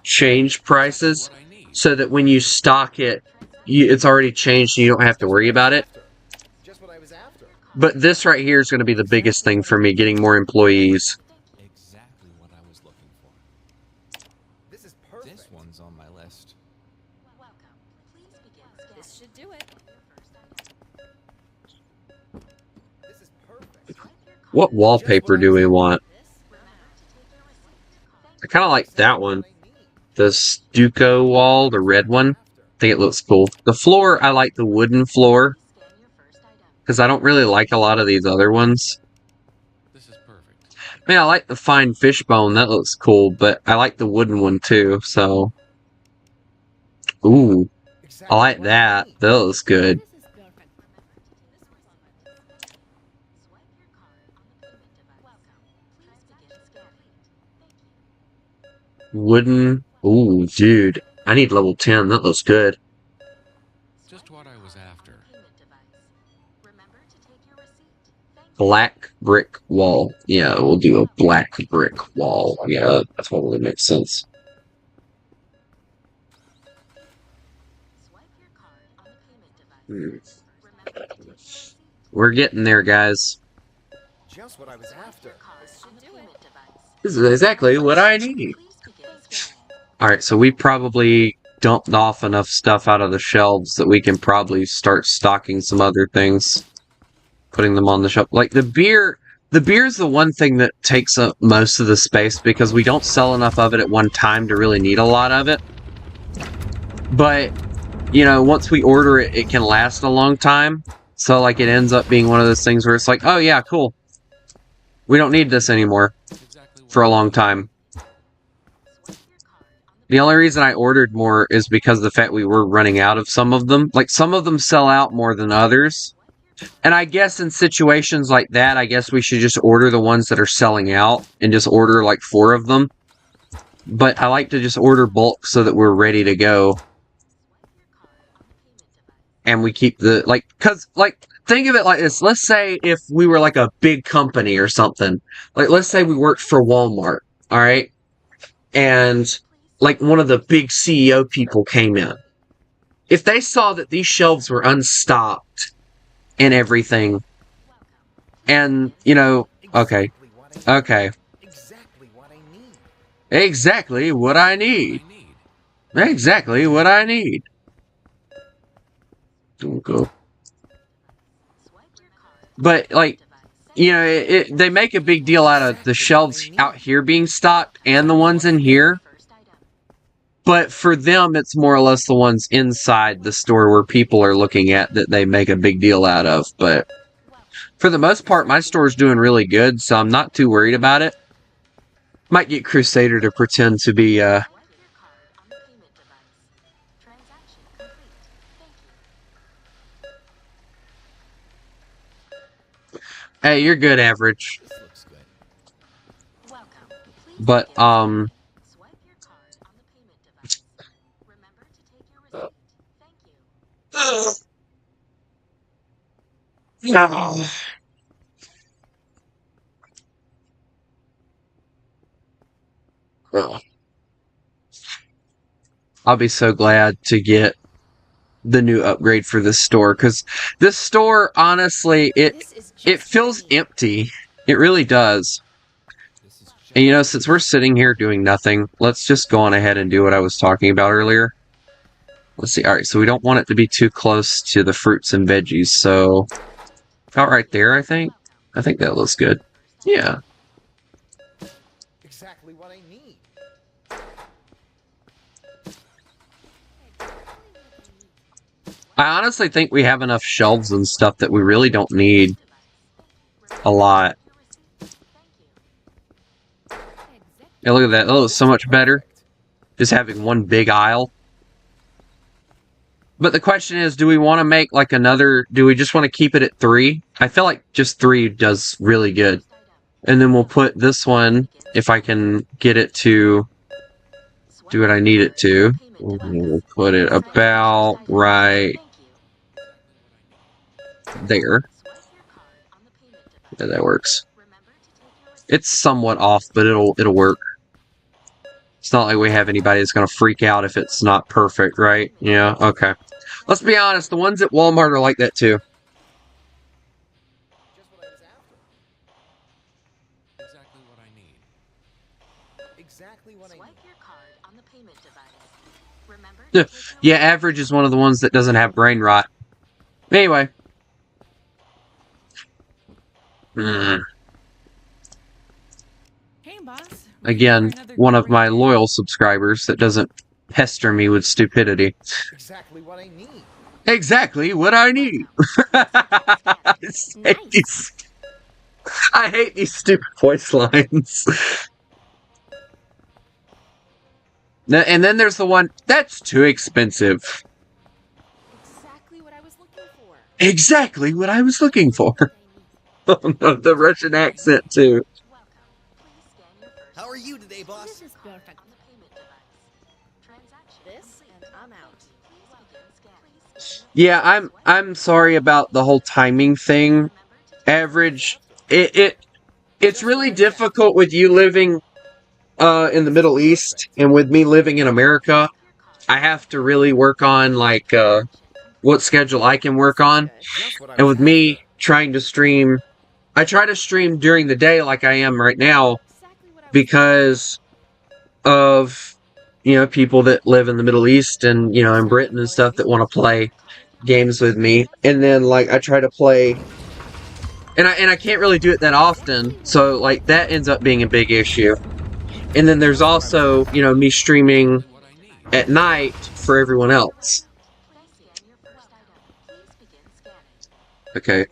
change prices, so that when you stock it, it's already changed and you don't have to worry about it. Just what I was after. But this right here is going to be the biggest thing for me, getting more employees. Exactly what I was looking for. This is perfect. This one's on my list. This should do it. This is perfect. What wallpaper do we want? I kind of like that one. The stucco wall, the red one. I think it looks cool. The floor, I like the wooden floor, because I don't really like a lot of these other ones. This is perfect. I mean, I like the fine fishbone, that looks cool, but I like the wooden one too, so. Ooh, I like that. That looks good. This is perfect. Wooden. Ooh, dude. I need level 10. That looks good. Just what I was after. Black brick wall. Yeah, we'll do a black brick wall. Yeah, that totally makes sense. We're getting there, guys. Just what I was after. This should do it. This is exactly what I need. Alright, so we probably dumped off enough stuff out of the shelves that we can probably start stocking some other things. Putting them on the shelf. Like the beer is the one thing that takes up most of the space because we don't sell enough of it at one time to really need a lot of it. But, you know, once we order it, it can last a long time. So, like, it ends up being one of those things where it's like, oh yeah, cool. We don't need this anymore for a long time. The only reason I ordered more is because of the fact we were running out of some of them. Like, some of them sell out more than others. And I guess in situations like that, I guess we should just order the ones that are selling out and just order like 4 of them. But I like to just order bulk so that we're ready to go. And we keep the, like, cause, like, think of it like this. Let's say if we were like a big company or something. Like, let's say we worked for Walmart, alright? And, like, one of the big CEO people came in. If they saw that these shelves were unstocked and everything, and, you know, okay, okay. Exactly what I need. Exactly what I need. Exactly what I need. Don't go. But, like, you know, they make a big deal out of the shelves out here being stocked and the ones in here. But for them, it's more or less the ones inside the store where people are looking at that they make a big deal out of. But for the most part, my store's doing really good, so I'm not too worried about it. Might get Crusader to pretend to be, Hey, you're good, average. This looks good. But, no. I'll be so glad to get the new upgrade for this store, because this store, honestly, This is it just feels great. empty. It really does. This is just And you know, since we're sitting here doing nothing, let's just go on ahead and do what I was talking about earlier. Let's see. All right, so we don't want it to be too close to the fruits and veggies, so about right there, I think. I think that looks good. Yeah. Exactly what I need. I honestly think we have enough shelves and stuff that we really don't need a lot. Yeah, look at that. Oh, it's so much better. Just having one big aisle. But the question is, do we want to make like another... Do we just want to keep it at 3? I feel like just 3 does really good. And then we'll put this one, if I can get it to do what I need it to. We'll put it about right there. Yeah, that works. It's somewhat off, but it'll work. It's not like we have anybody that's going to freak out if it's not perfect, right? Yeah, okay. Let's be honest, the ones at Walmart are like that too. Just what I was after. Exactly what I need. Exactly what I Swipe need. your card on the payment device. Remember Yeah, to take your yeah, average is one of the ones that doesn't have brain rot. Anyway. Hey, boss. Again, one of my loyal subscribers that doesn't pester me with stupidity. Exactly what I need. Exactly what I need. I hate these stupid voice lines. And then there's the one, that's too expensive. Exactly what I was looking for. Exactly what I was looking for. Oh no, the Russian accent too. How are you today, boss? This is perfect. This and I'm out. Yeah, I'm sorry about the whole timing thing. Average, it's really difficult with you living in the Middle East and with me living in America. I have to really work on like what schedule I can work on. Just what I And was with me trying to stream, I try to stream during the day like I am right now Exactly what I was because of, you know, people that live in the Middle East and, you know, in Britain and stuff that want to play games with me. And then like I try to play and I can't really do it that often, so like that ends up being a big issue. And then there's also, you know, me streaming What I need. at night for everyone else. Okay,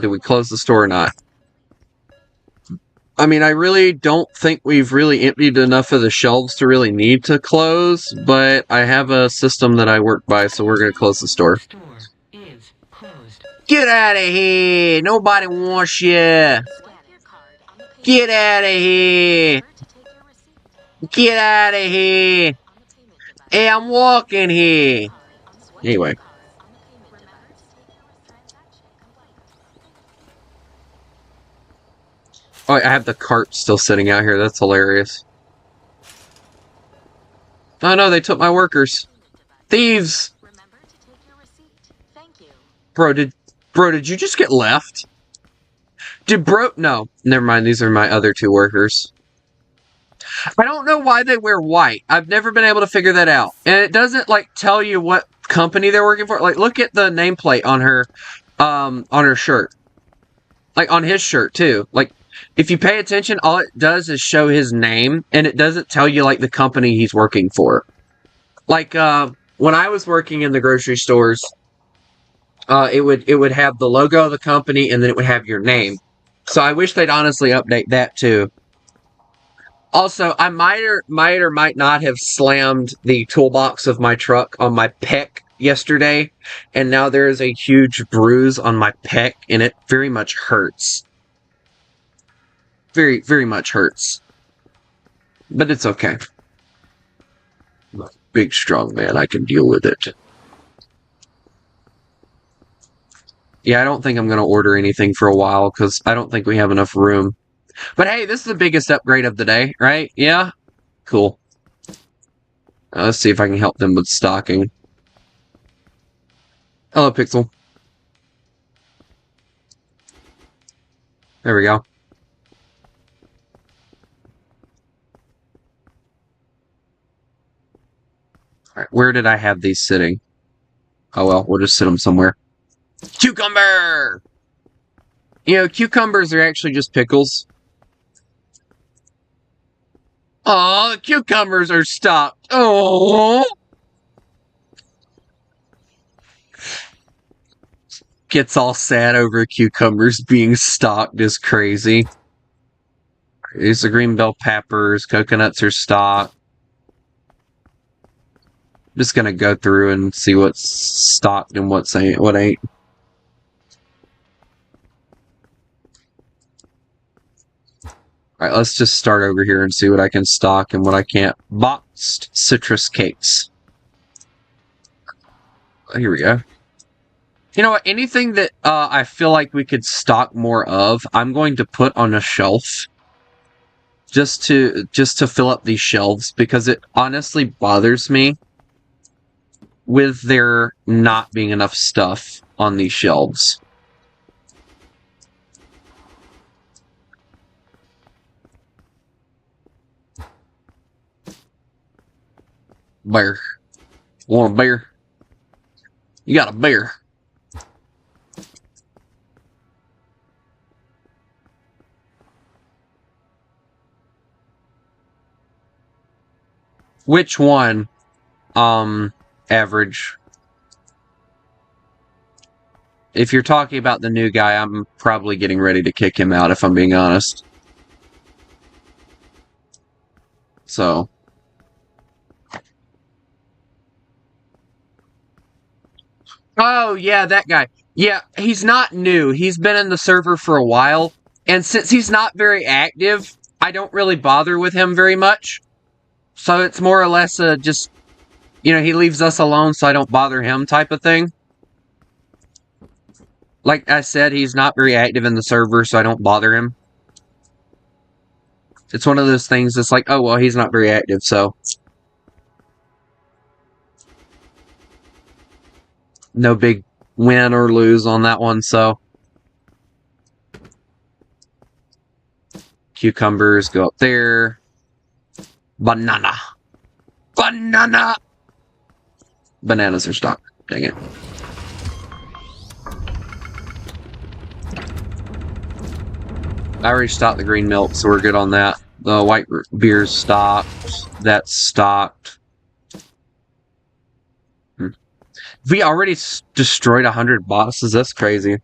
do we close the store or not? I mean, I really don't think we've really emptied enough of the shelves to really need to close, but I have a system that I work by, so we're gonna close the store. Get out of here! Nobody wants you! Get out of here! Get out of here! Hey, I'm walking here! Anyway. Oh, I have the cart still sitting out here. That's hilarious. Oh no, they took my workers. Thieves! Bro, did you just get left? No, never mind. These are my other 2 workers. I don't know why they wear white. I've never been able to figure that out. And it doesn't, like, tell you what company they're working for. Like, look at the nameplate on her shirt. Like, on his shirt, too. Like, if you pay attention, all it does is show his name, and it doesn't tell you, like, the company he's working for. Like, when I was working in the grocery stores, it would have the logo of the company, and then it would have your name. So I wish they'd honestly update that, too. Also, I might or might not have slammed the toolbox of my truck on my pec yesterday, and now there is a huge bruise on my pec, and it very much hurts. Very, very much hurts. But it's okay. I'm a big, strong man. I can deal with it. Yeah, I don't think I'm going to order anything for a while, because I don't think we have enough room. But hey, this is the biggest upgrade of the day, right? Yeah? Cool. Let's see if I can help them with stocking. Hello, Pixel. There we go. Alright, where did I have these sitting? Oh well, we'll just sit them somewhere. Cucumber! You know, cucumbers are actually just pickles. Aw, cucumbers are stopped. Oh! Gets all sad over cucumbers being stocked is crazy. Here's the green bell peppers. Coconuts are stocked. Just gonna go through and see what's stocked and what ain't. Alright, let's just start over here and see what I can stock and what I can't. Boxed citrus cakes. Here we go. You know what? Anything that I feel like we could stock more of, I'm going to put on a shelf. Just to fill up these shelves, because it honestly bothers me with there not being enough stuff on these shelves. Bear. Want a bear? You got a bear. Which one? Average. If you're talking about the new guy, I'm probably getting ready to kick him out, if I'm being honest. So. Oh, yeah, that guy. Yeah, he's not new. He's been in the server for a while. And since he's not very active, I don't really bother with him very much. So it's more or less just, you know, he leaves us alone so I don't bother him type of thing. Like I said, he's not very active in the server, so I don't bother him. It's one of those things that's like, oh, well, he's not very active, so. No big win or lose on that one, so. Cucumbers go up there. Banana. Banana! Bananas are stocked. Dang it. I already stocked the green milk, so we're good on that. The white beer's stocked. That's stocked. We already destroyed 100 bosses? That's crazy.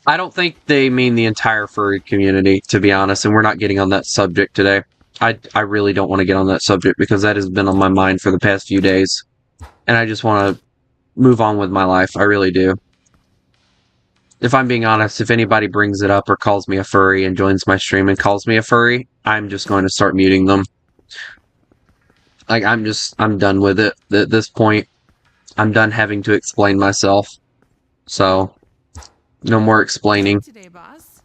I don't think they mean the entire furry community, to be honest, and we're not getting on that subject today. I really don't want to get on that subject because that has been on my mind for the past few days. And I just want to move on with my life. I really do. If I'm being honest, if anybody brings it up or calls me a furry and joins my stream and calls me a furry, I'm just going to start muting them. Like, I'm done with it at this point. I'm done having to explain myself. So, no more explaining. Today, boss.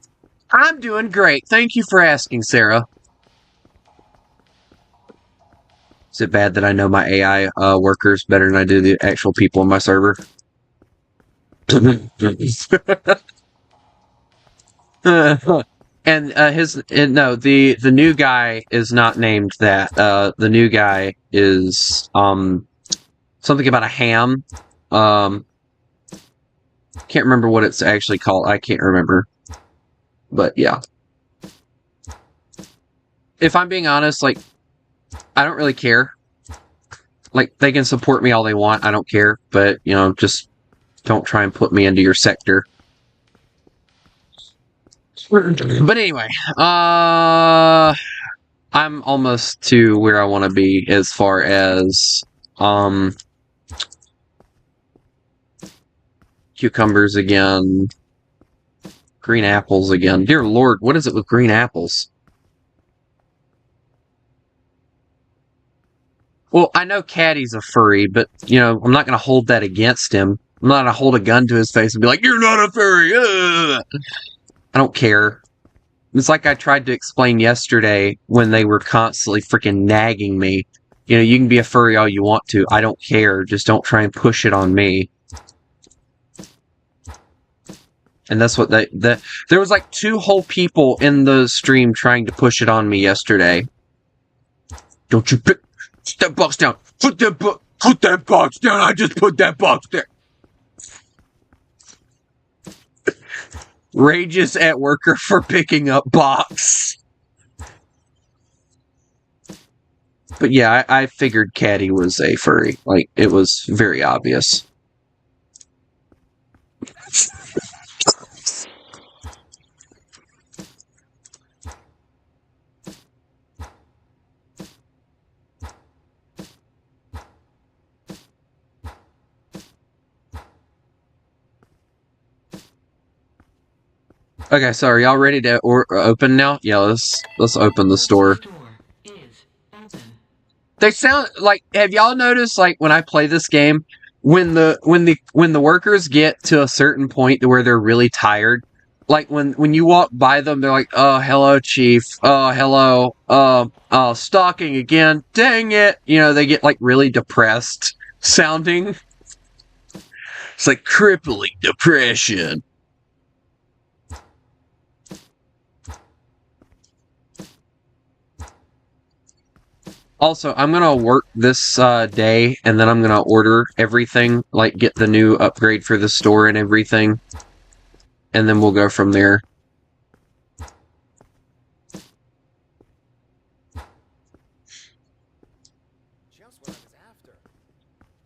I'm doing great. Thank you for asking, Sarah. Is it bad that I know my AI workers better than I do the actual people in my server? And the new guy is not named that. The new guy is something about a ham. Can't remember what it's actually called. I can't remember. But yeah. If I'm being honest, like, I don't really care. Like, they can support me all they want. I don't care. But, you know, just don't try and put me into your sector. But anyway, I'm almost to where I want to be as far as, cucumbers again. Green apples again. Dear Lord, what is it with green apples? Well, I know Caddy's a furry, but, you know, I'm not going to hold that against him. I'm not going to hold a gun to his face and be like, you're not a furry! Ugh! I don't care. It's like I tried to explain yesterday when they were constantly freaking nagging me. You know, you can be a furry all you want to. I don't care. Just don't try and push it on me. And that's what there was like 2 whole people in the stream trying to push it on me yesterday. Don't you put that box down. Put that box down. I just put that box there. Rages at worker for picking up box. But yeah, I figured Caddy was a furry. Like, it was very obvious. Okay, so are y'all ready to open now? Yeah, let's open the store. They sound like, have y'all noticed, like, when I play this game, when the workers get to a certain point where they're really tired, like when you walk by them, they're like, "Oh, hello, chief. Oh, hello. Stalking again. Dang it." You know, they get like really depressed sounding. It's like crippling depression. Also, I'm gonna work this day, and then I'm gonna order everything, like get the new upgrade for the store and everything, and then we'll go from there.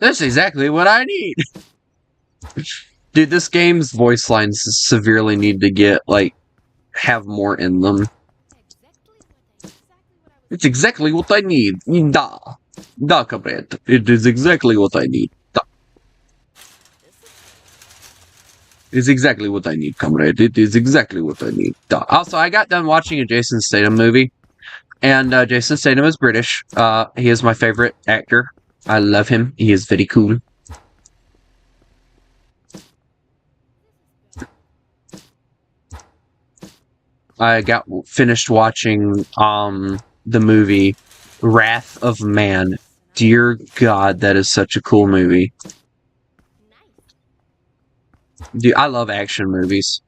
That's exactly what I need! Dude, this game's voice lines severely need to get, like, have more in them. It's exactly what I need. Da. Da, comrade. It is exactly what I need. Da. It's exactly what I need, comrade. It is exactly what I need. Da. Also, I got done watching a Jason Statham movie, and Jason Statham is British. He is my favorite actor. I love him. He is very cool. I got finished watching the movie Wrath of Man. Dear God, that is such a cool movie. Dude, I love action movies.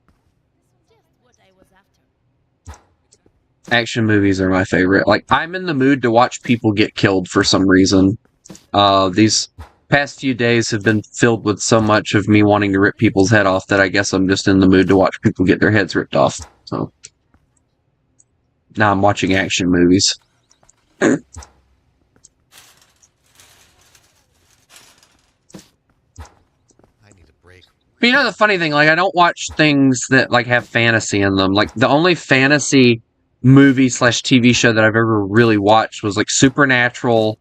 Action movies are my favorite. Like, I'm in the mood to watch people get killed for some reason. These past few days have been filled with so much of me wanting to rip people's head off that I guess I'm just in the mood to watch people get their heads ripped off. So now I'm watching action movies. I need a break. But you know the funny thing, like, I don't watch things that like have fantasy in them. Like, the only fantasy movie / TV show that I've ever really watched was like Supernatural,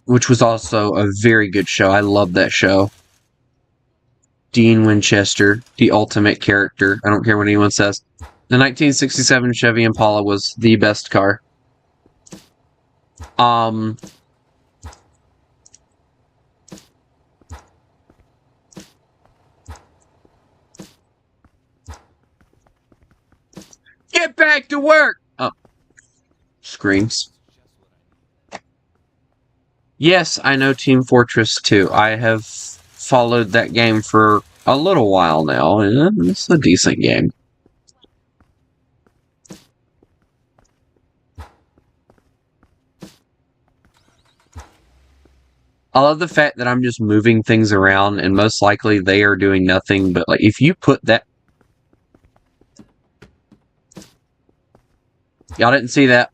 which was also a very good show. I love that show. Dean Winchester, the ultimate character. I don't care what anyone says. The 1967 Chevy Impala was the best car. Get back to work! Oh. Screams. Yes, I know Team Fortress 2. I have followed that game for a little while now, and it's a decent game. I love the fact that I'm just moving things around, and most likely they are doing nothing, but like, if you put that... Y'all didn't see that.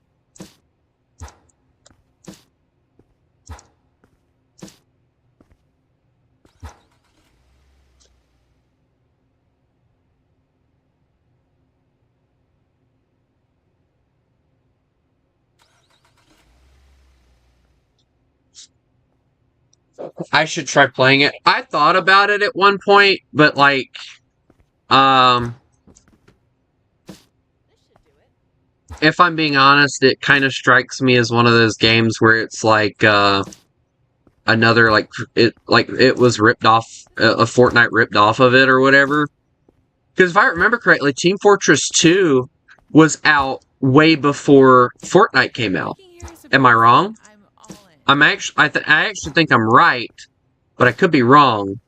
I should try playing it. I thought about it at one point, but like, if I'm being honest, it kind of strikes me as one of those games where it's like, another, like it was ripped off, a Fortnite ripped off of it or whatever. Because if I remember correctly, Team Fortress 2 was out way before Fortnite came out. Working here is a Am I blessing. wrong? I'm all in. I actually think I'm right, but I could be wrong.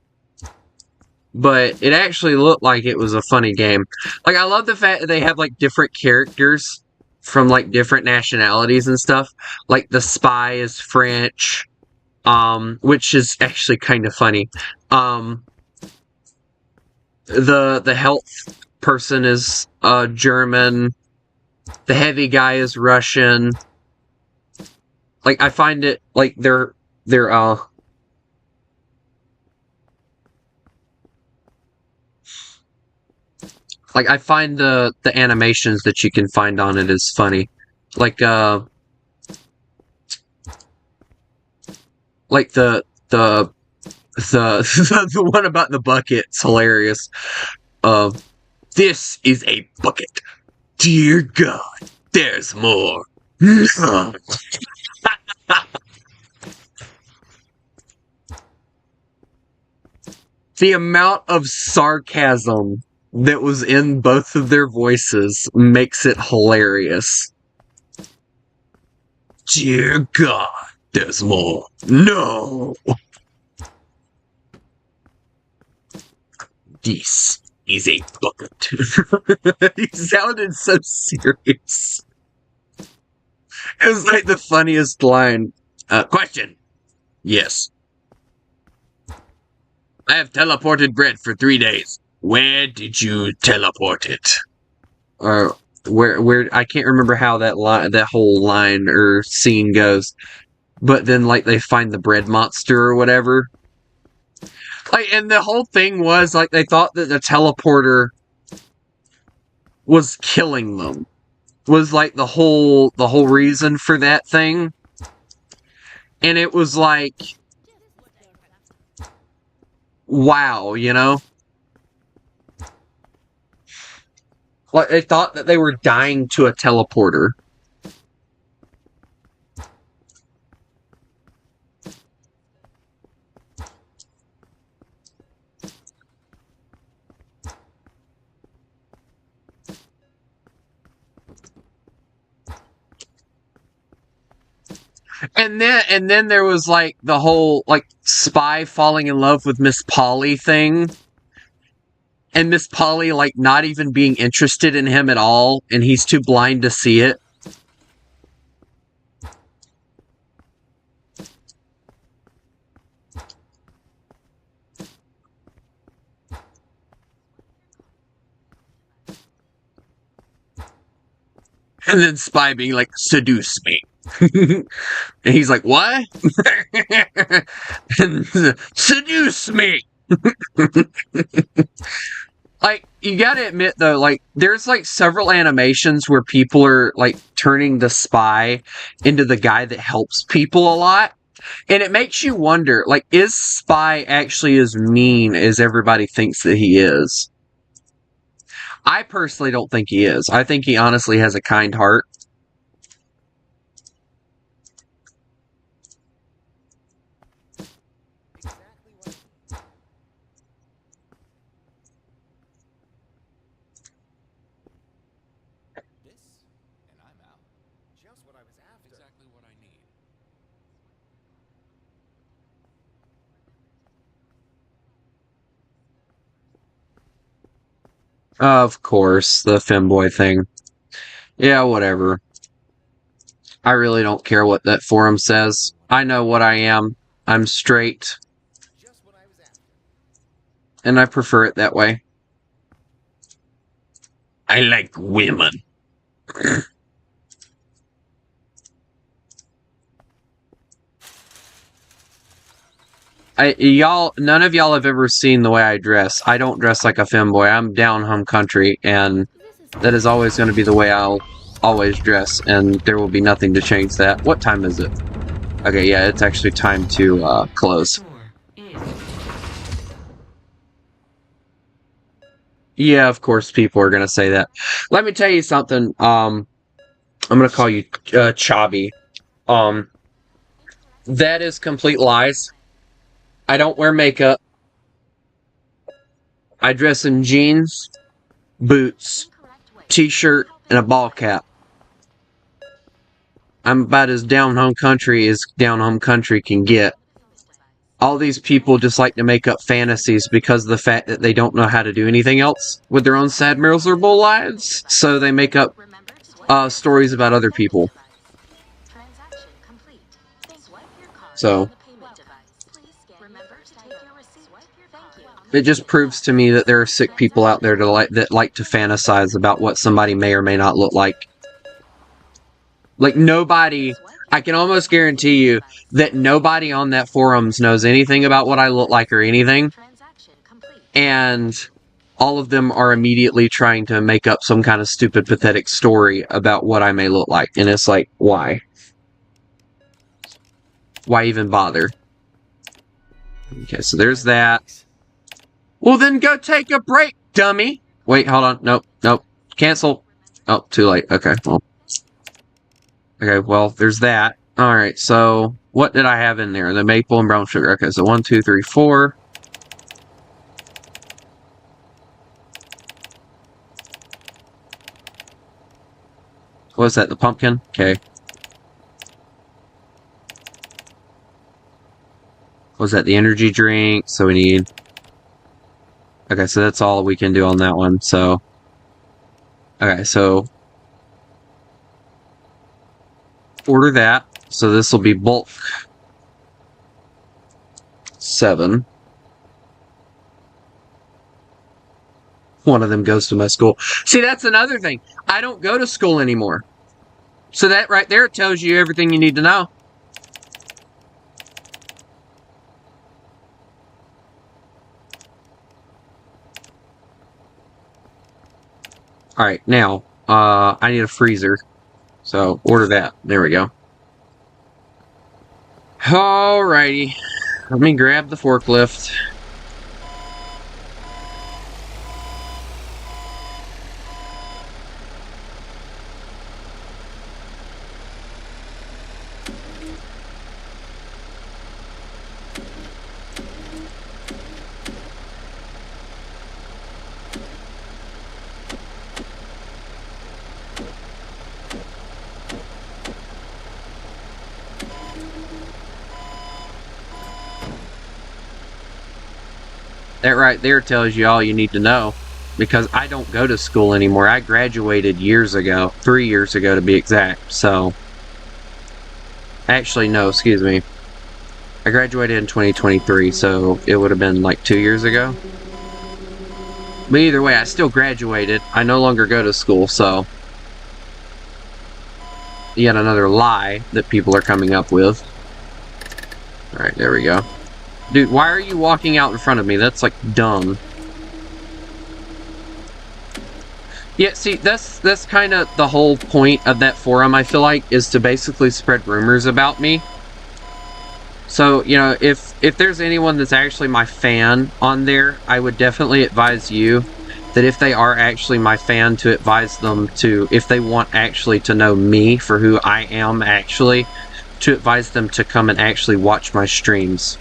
But it actually looked like it was a funny game. Like, I love the fact that they have, like, different characters from, like, different nationalities and stuff. Like, the spy is French, which is actually kind of funny. The health person is, German. The heavy guy is Russian. Like, I find it, like, they're, like, I find the animations that you can find on it is funny. Like, like the the one about the bucket's hilarious. This is a bucket. Dear God, there's more. The amount of sarcasm that was in both of their voices makes it hilarious. Dear God, there's more. No! This is a bucket. He sounded so serious. It was like the funniest line. Question. Yes. I have teleported bread for 3 days. Where did you teleport it? Or where I can't remember how that whole line or scene goes. But then like they find the bread monster or whatever. Like, and the whole thing was like they thought that the teleporter was killing them. Was like the whole reason for that thing. And it was like, wow, you know? Like, they thought that they were dying to a teleporter. And then there was like the whole like spy falling in love with Miss Polly thing. And Miss Polly like not even being interested in him at all, and he's too blind to see it. And then Spy being like, seduce me. And he's like, what? Seduce me! Like, you gotta admit though, like, there's like several animations where people are like turning the spy into the guy that helps people a lot. And it makes you wonder, like, is Spy actually as mean as everybody thinks that he is? I personally don't think he is. I think he honestly has a kind heart. This, and I'm out. Just what I was after. Exactly what I need. Of course, the femboy thing. Yeah, whatever. I really don't care what that forum says. I know what I am. I'm straight. Just what I was after. And I prefer it that way. I like women. None of y'all have ever seen the way I dress. I don't dress like a femboy. I'm down home country, and that is always going to be the way I'll always dress, and there will be nothing to change that. What time is it? Okay, yeah, it's actually time to close. Yeah, of course, people are going to say that. Let me tell you something. I'm going to call you Chobby. That is complete lies. I don't wear makeup. I dress in jeans boots, t-shirt, and a ball cap. I'm about as down home country as down home country can get. All these people just like to make up fantasies because of the fact that they don't know how to do anything else with their own sad, miserable lives. So they make up stories about other people. Transaction complete. Swipe your card So on the payment device. Please scan. Remember to take your receipt. Thank you. it just proves to me that there are sick people out there that like to fantasize about what somebody may or may not look like. Like nobody, I can almost guarantee you that nobody on that forums knows anything about what I look like or anything. Transaction complete. And all of them are immediately trying to make up some kind of stupid, pathetic story about what I may look like. And it's like, why? Why even bother? Okay, so there's that. Well, then go take a break, dummy! Wait, hold on. Nope, nope. Cancel. Oh, too late. Okay, well. Okay, well, there's that. Alright, so what did I have in there? The maple and brown sugar. Okay, so 1, 2, 3, 4. What was that? The pumpkin? Okay. Was that the energy drink? So we need... Okay, so that's all we can do on that one, so... Okay, so... Order that. So this will be bulk 7. One of them goes to my school. See, that's another thing. I don't go to school anymore. So that right there tells you everything you need to know. Alright, now, I need a freezer. So, order that. There we go. Alrighty. Let me grab the forklift. That right there tells you all you need to know. Because I don't go to school anymore. I graduated years ago. 3 years ago to be exact. So... Actually, no, excuse me. I graduated in 2023, so it would have been like 2 years ago. But either way, I still graduated. I no longer go to school, so... Yet another lie that people are coming up with. Alright, there we go. Dude, why are you walking out in front of me? That's, like, dumb. Yeah, see, that's kind of the whole point of that forum, I feel like, is to basically spread rumors about me. So, you know, if there's anyone that's actually my fan on there, I would definitely advise you that if they are actually my fan, to advise them to, if they want actually to know me for who I am actually, to advise them to come and actually watch my streams.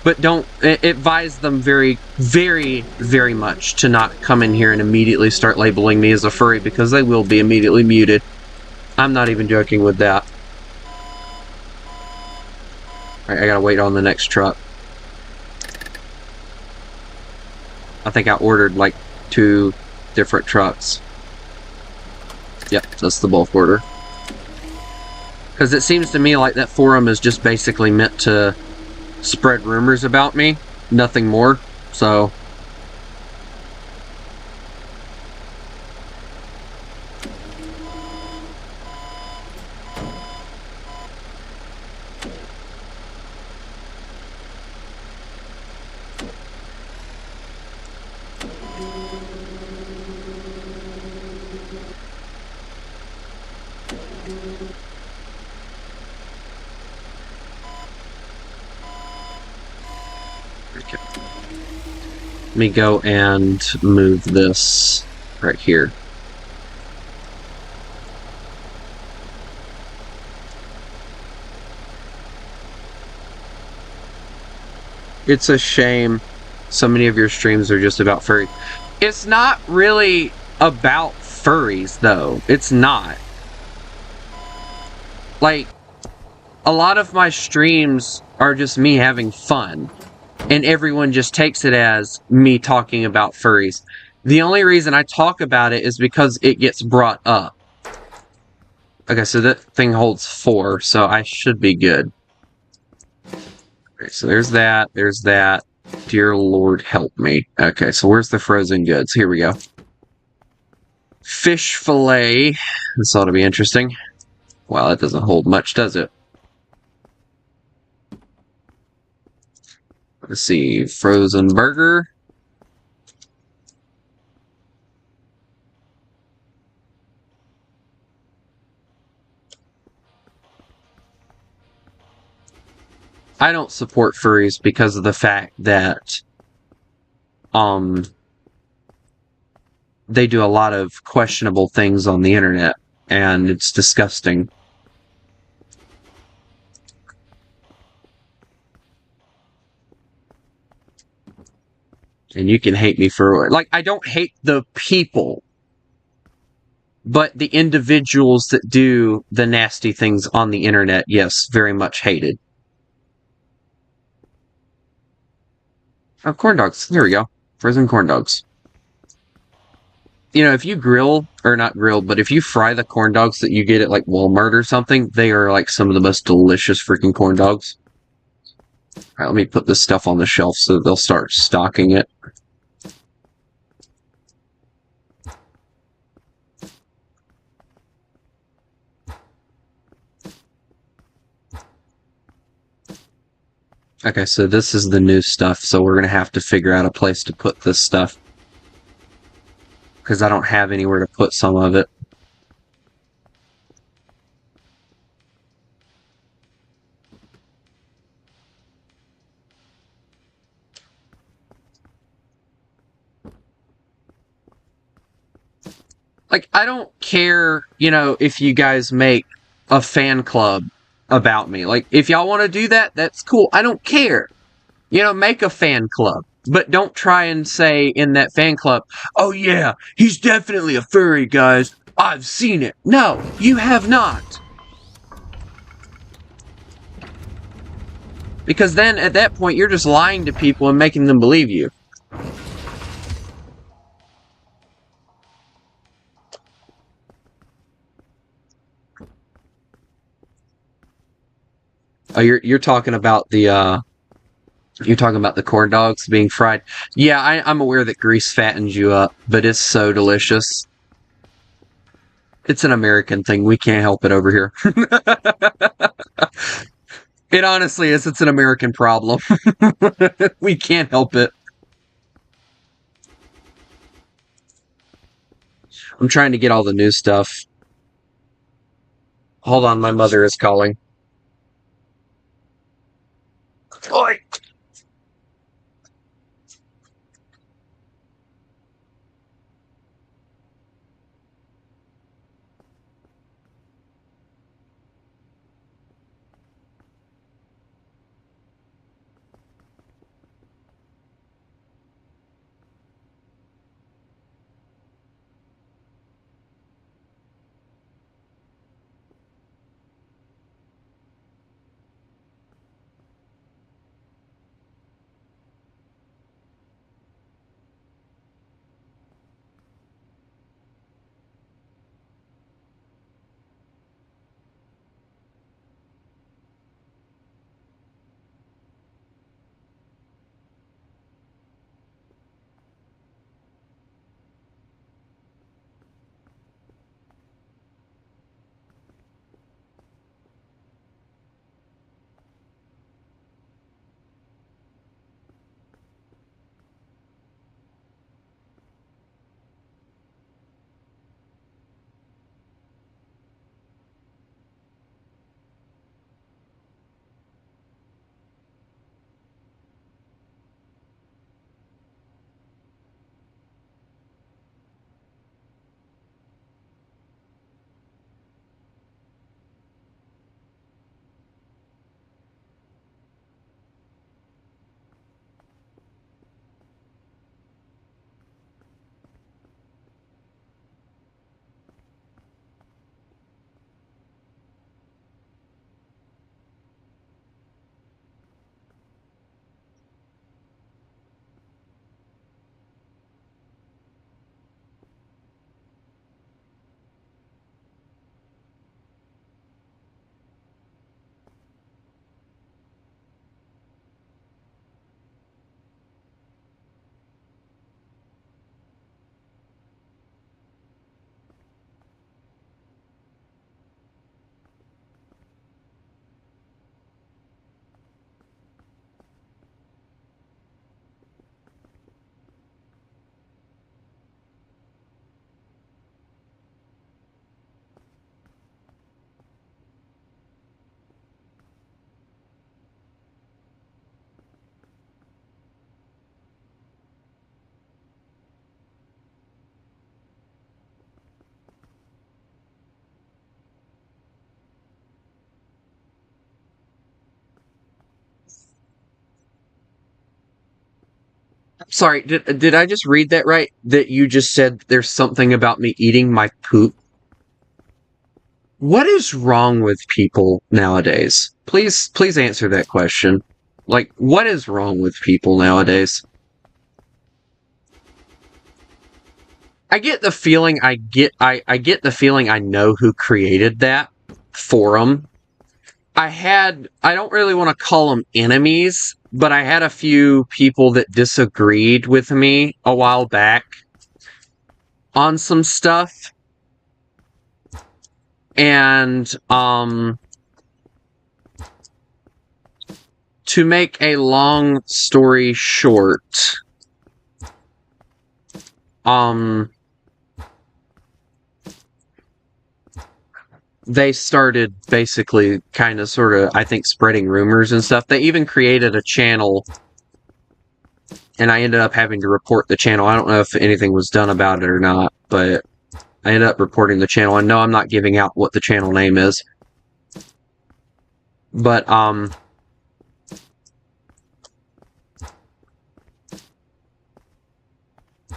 But don't advise them very, very, very much to not come in here and immediately start labeling me as a furry, because they will be immediately muted. I'm not even joking with that. Alright, I gotta wait on the next truck. I think I ordered like 2 different trucks. Yep, that's the bulk order. Because it seems to me like that forum is just basically meant to spread rumors about me, nothing more, so... Okay. Let me go and move this right here. It's a shame so many of your streams are just about furry. It's not really about furries, though. It's not. Like, a lot of my streams are just me having fun, and everyone just takes it as me talking about furries. The only reason I talk about it is because it gets brought up. Okay, so that thing holds 4, so I should be good. Okay, so there's that, there's that. Dear Lord, help me. Okay, so where's the frozen goods? Here we go. Fish fillet. This ought to be interesting. Wow, that doesn't hold much, does it? Let's see. Frozen burger. I don't support furries because of the fact that they do a lot of questionable things on the internet, and it's disgusting. And you can hate me for, like, I don't hate the people, but the individuals that do the nasty things on the internet, yes, very much hated. Oh, corn dogs. Here we go. Frozen corn dogs. You know, if you grill, or not grill, but if you fry the corn dogs that you get at, like, Walmart or something, they are, like, some of the most delicious freaking corn dogs. Alright, let me put this stuff on the shelf so they'll start stocking it. Okay, so this is the new stuff, so we're gonna have to figure out a place to put this stuff. Because I don't have anywhere to put some of it. Like, I don't care, you know, if you guys make a fan club about me. Like, if y'all want to do that, that's cool. I don't care. You know, make a fan club. But don't try and say in that fan club, oh yeah, he's definitely a furry, guys. I've seen it. No, you have not. Because then, at that point, you're just lying to people and making them believe you. Oh, you're talking about the you're talking about the corn dogs being fried. Yeah, I'm aware that grease fattens you up, but it's so delicious. It's an American thing. We can't help it over here. It honestly is. It's an American problem. We can't help it. I'm trying to get all the new stuff. Hold on, my mother is calling. Oi! Sorry, did I just read that right? That you just said there's something about me eating my poop? What is wrong with people nowadays? Please answer that question. Like, what is wrong with people nowadays? I get the feeling I get the feeling I know who created that forum. I don't really want to call them enemies, but I had a few people that disagreed with me a while back on some stuff. And to make a long story short, they started basically kind of sort of, I think, spreading rumors and stuff. They even created a channel, and I ended up having to report the channel. I don't know if anything was done about it or not, but I ended up reporting the channel. And no, I'm not giving out what the channel name is. But,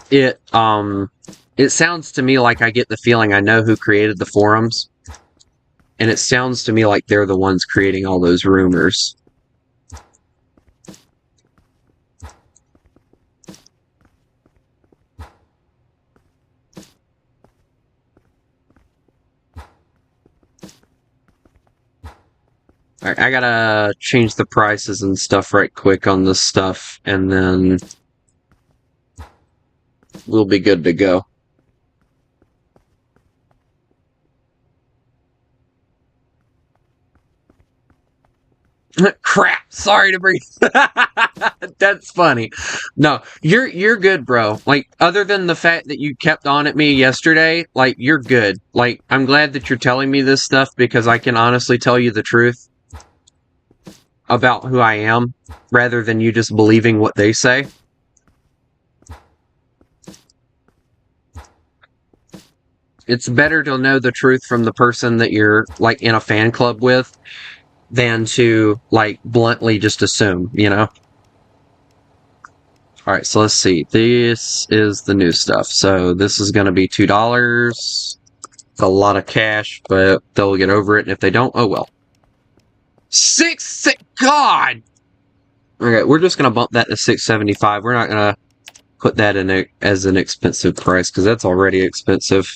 it sounds to me like I get the feeling I know who created the forums. And it sounds to me like they're the ones creating all those rumors. Alright, I gotta change the prices and stuff right quick on this stuff, and then we'll be good to go. Crap! Sorry to bring. That's funny. No, you're good, bro. Like, other than the fact that you kept on at me yesterday, like, you're good. Like, I'm glad that you're telling me this stuff because I can honestly tell you the truth about who I am, rather than you just believing what they say. It's better to know the truth from the person that you're, like, in a fan club with than to, like, bluntly just assume, you know? Alright, so let's see. This is the new stuff. So this is going to be $2. It's a lot of cash, but they'll get over it, and if they don't, oh well. God! Okay, we're just going to bump that to $6.75. We're not going to put that in as an expensive price, because that's already expensive.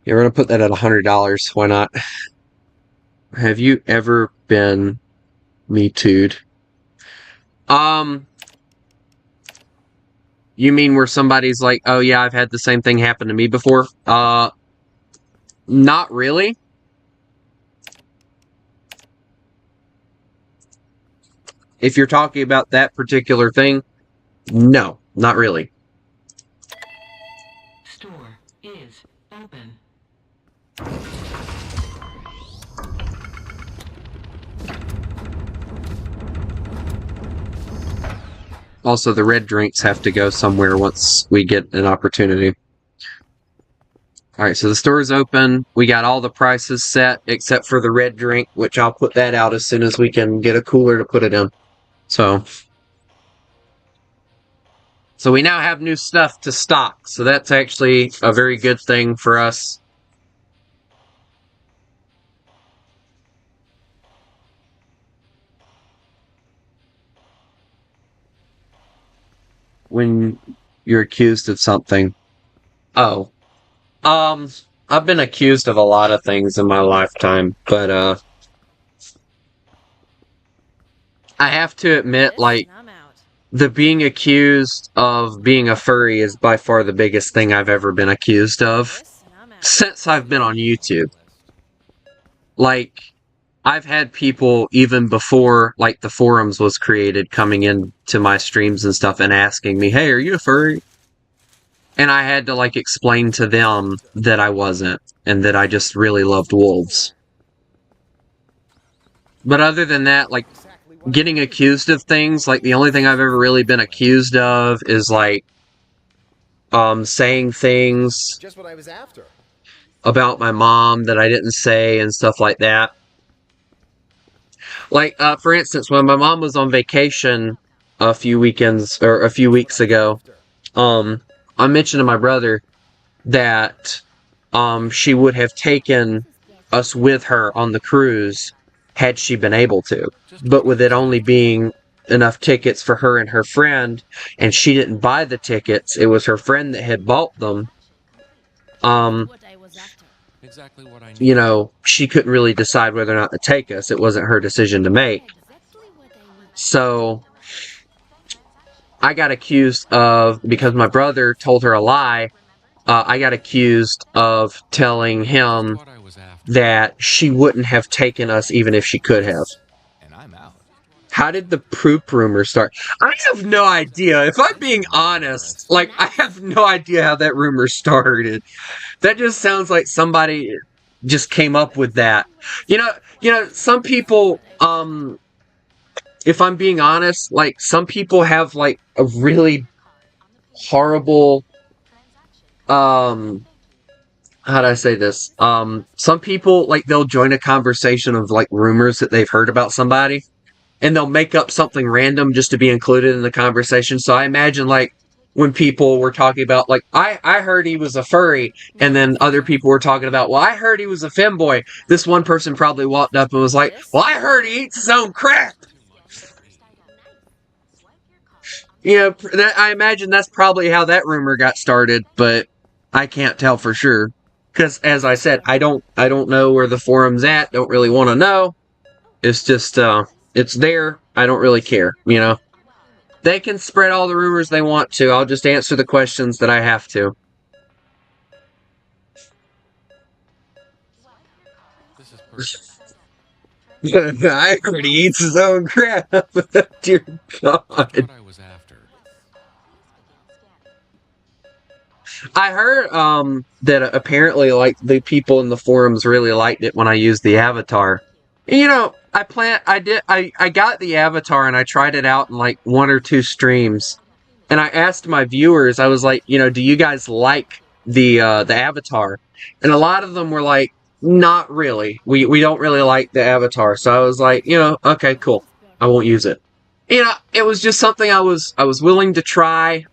Yeah, we're going to put that at $100. Why not? Have you ever been Me Too'd? You mean where somebody's like, oh yeah, I've had the same thing happen to me before? Not really. If you're talking about that particular thing, no, not really. Store is open. Also, the red drinks have to go somewhere once we get an opportunity. Alright, so the store is open. We got all the prices set except for the red drink, which I'll put that out as soon as we can get a cooler to put it in. So we now have new stuff to stock. So that's actually a very good thing for us. When you're accused of something. Oh. I've been accused of a lot of things in my lifetime, but, I have to admit, like, I'm out. the being accused of being a furry is by far the biggest thing I've ever been accused of I'm out. since I've been on YouTube. Like, I've had people, even before, like, the forums was created, coming into my streams and stuff and asking me, hey, are you a furry? And I had to, like, explain to them that I wasn't, and that I just really loved wolves. But other than that, like, getting accused of things, like, the only thing I've ever really been accused of is, like, saying things Just what I was after. about my mom that I didn't say and stuff like that. Like, for instance, when my mom was on vacation a few weekends or a few weeks ago, I mentioned to my brother that she would have taken us with her on the cruise had she been able to. But with it only being enough tickets for her and her friend, and she didn't buy the tickets, it was her friend that had bought them. What I was after. Exactly what I need. You know, she couldn't really decide whether or not to take us. It wasn't her decision to make. Exactly what I need. So I got accused of, because my brother told her a lie, I got accused of telling him What I was after. that she wouldn't have taken us even if she could have. And I'm out. How did the poop rumor start? I have no idea. If I'm being honest, like, I have no idea how that rumor started. That just sounds like somebody just came up with that. You know, some people, if I'm being honest, like, some people have, like, a really horrible, how do I say this? Some people, like, they'll join a conversation of, like, rumors that they've heard about somebody, and they'll make up something random just to be included in the conversation. So I imagine, like, when people were talking about, like, I heard he was a furry, and then other people were talking about, well, I heard he was a femboy. This one person probably walked up and was like, well, I heard he eats his own crap. You know, I imagine that's probably how that rumor got started, but I can't tell for sure. Because, as I said, I don't know where the forum's at, don't really want to know. It's just, it's there, I don't really care, you know? They can spread all the rumors they want to, I'll just answer the questions that I have to. This is perfect. I heard he eats his own crap. Dear God. What I was after. I heard that apparently, like, the people in the forums really liked it when I used the avatar. And, you know, I got the avatar and I tried it out in like 1 or 2 streams. And I asked my viewers, I was like, you know, do you guys like the avatar? And a lot of them were like, not really. We don't really like the avatar. So I was like, you know, okay, cool. I won't use it. You know, it was just something I was willing to try.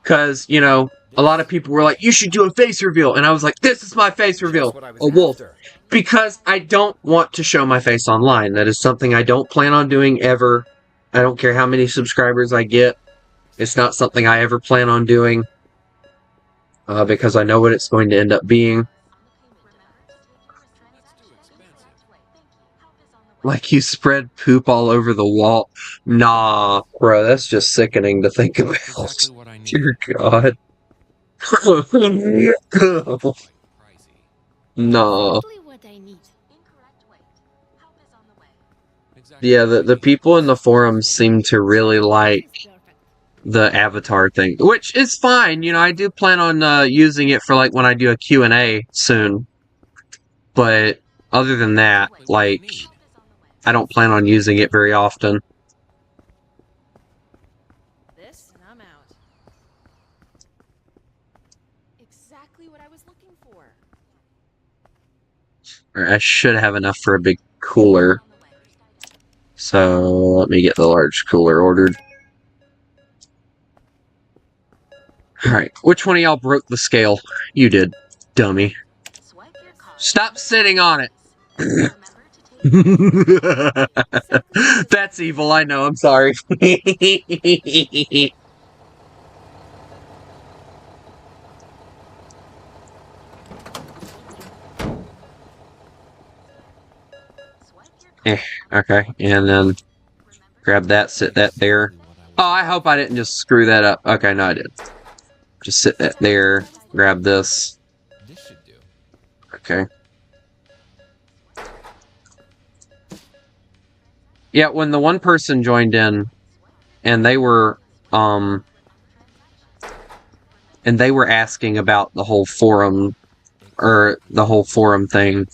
Cause, you know, a lot of people were like, you should do a face reveal. And I was like, this is my face reveal. A wolf. Because I don't want to show my face online. That is something I don't plan on doing ever. I don't care how many subscribers I get. It's not something I ever plan on doing. Because I know what it's going to end up being. Like, you spread poop all over the wall. Nah, bro, that's just sickening to think about. Exactly what I need. Dear God. No. Exactly what I need. Exactly Yeah, what I the need. people in the forums seem to really like the avatar thing, which is fine. You know, I do plan on using it for, like, when I do a Q&A soon. But other than that, like, I don't plan on using it very often. This and I'm out. Exactly what I was looking for. Or I should have enough for a big cooler. So let me get the large cooler ordered. Alright, which one of y'all broke the scale? You did, dummy. Stop sitting on it! That's evil, I know, I'm sorry. Okay, and then grab that, sit that there. Oh, I hope I didn't just screw that up. Okay, no, I did. Just sit that there, grab this. This should do. Okay. Yeah, when the one person joined in, and they were asking about the whole forum, or the whole forum thing,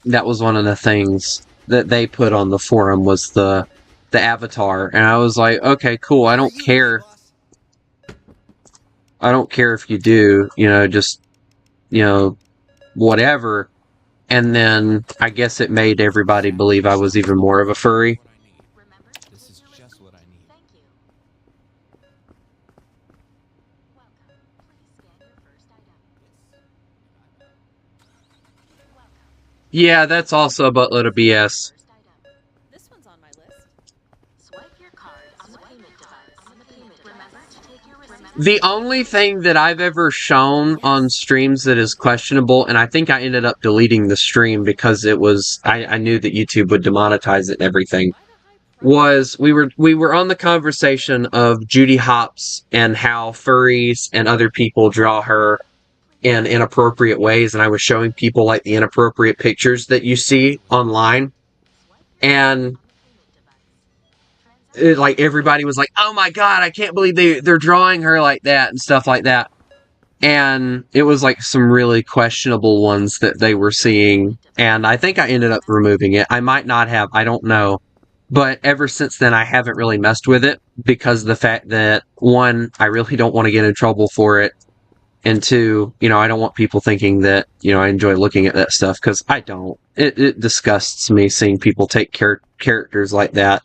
that was one of the things that they put on the forum was the avatar, and I was like, okay, cool, I don't care. I don't care if you do, you know, just, you know, whatever. And then I guess it made everybody believe I was even more of a furry. What I need. Remember to This take is your just receipt. what I need. Thank you. Welcome. Please scan your first item. Welcome. Yeah, that's also a buttload of BS. First item. This one's on my list. Swipe your card on the payment device. Remember to take your receipt. The only thing that I've ever shown on streams that is questionable, and I think I ended up deleting the stream because it was I knew that YouTube would demonetize it and everything, Why the high price? was we were on the conversation of Judy Hopps and how furries and other people draw her in inappropriate ways, and I was showing people like the inappropriate pictures that you see online, and like everybody was like, "Oh my god, I can't believe they're drawing her like that," and stuff like that. And it was like some really questionable ones that they were seeing, and I think I ended up removing it. I might not have, I don't know. But ever since then, I haven't really messed with it because of the fact that, one, I really don't want to get in trouble for it, and two, I don't want people thinking that, I enjoy looking at that stuff, because I don't. It disgusts me seeing people take characters like that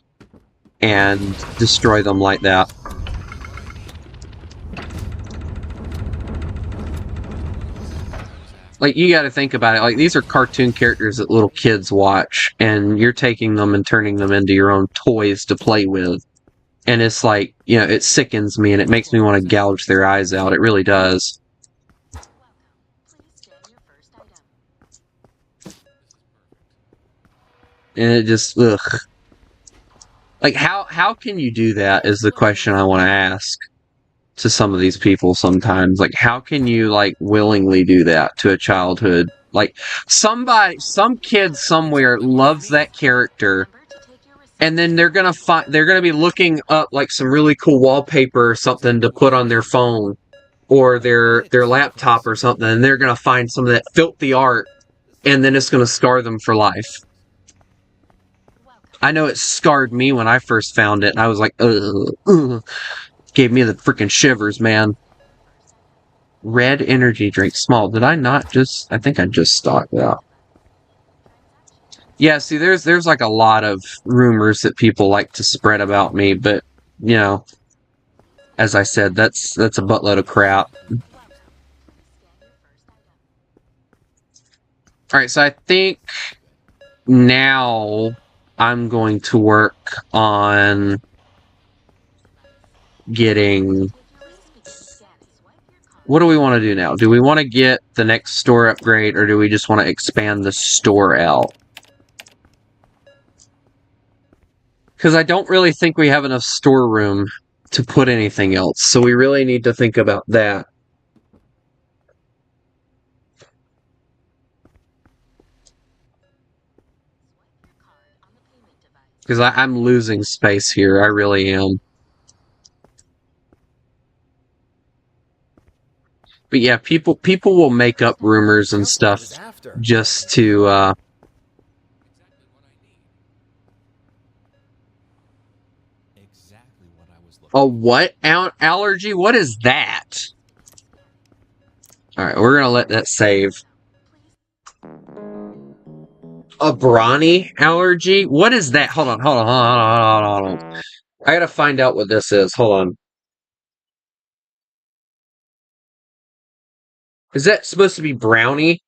and destroy them like that. Like, you gotta think about it. Like, these are cartoon characters that little kids watch, and you're taking them and turning them into your own toys to play with. And it's like, it sickens me and it makes me want to gouge their eyes out. It really does. Welcome. Please scan your first item. And it just, ugh. Like, how can you do that is the question I want to ask to some of these people sometimes. Like, how can you, like, willingly do that to a childhood? Like, some kid somewhere loves that character, Remember to take your receipt. and then they're gonna be looking up, like, some really cool wallpaper or something to put on their phone or their laptop or something, and they're gonna find some of that filthy art, and then it's gonna scar them for life. Welcome. I know it scarred me when I first found it, and I was like, ugh. Gave me the freaking shivers, man. Red energy drink, small. Did I not just? I think I just stocked that. Yeah, see, there's like a lot of rumors that people like to spread about me, but as I said, that's a buttload of crap. All right, so I think now I'm going to work on getting. What do we want to do now? Do we want to get the next store upgrade, or do we just want to expand the store out? Because I don't really think we have enough storeroom to put anything else, so we really need to think about that. Because I'm losing space here, I really am. But yeah, people will make up rumors and Just what I stuff was after. just to Exactly what I was looking a what allergy? What is that? Alright, we're gonna let that save. A brawny allergy? What is that? Hold on. I gotta find out what this is. Hold on. Is that supposed to be brownie?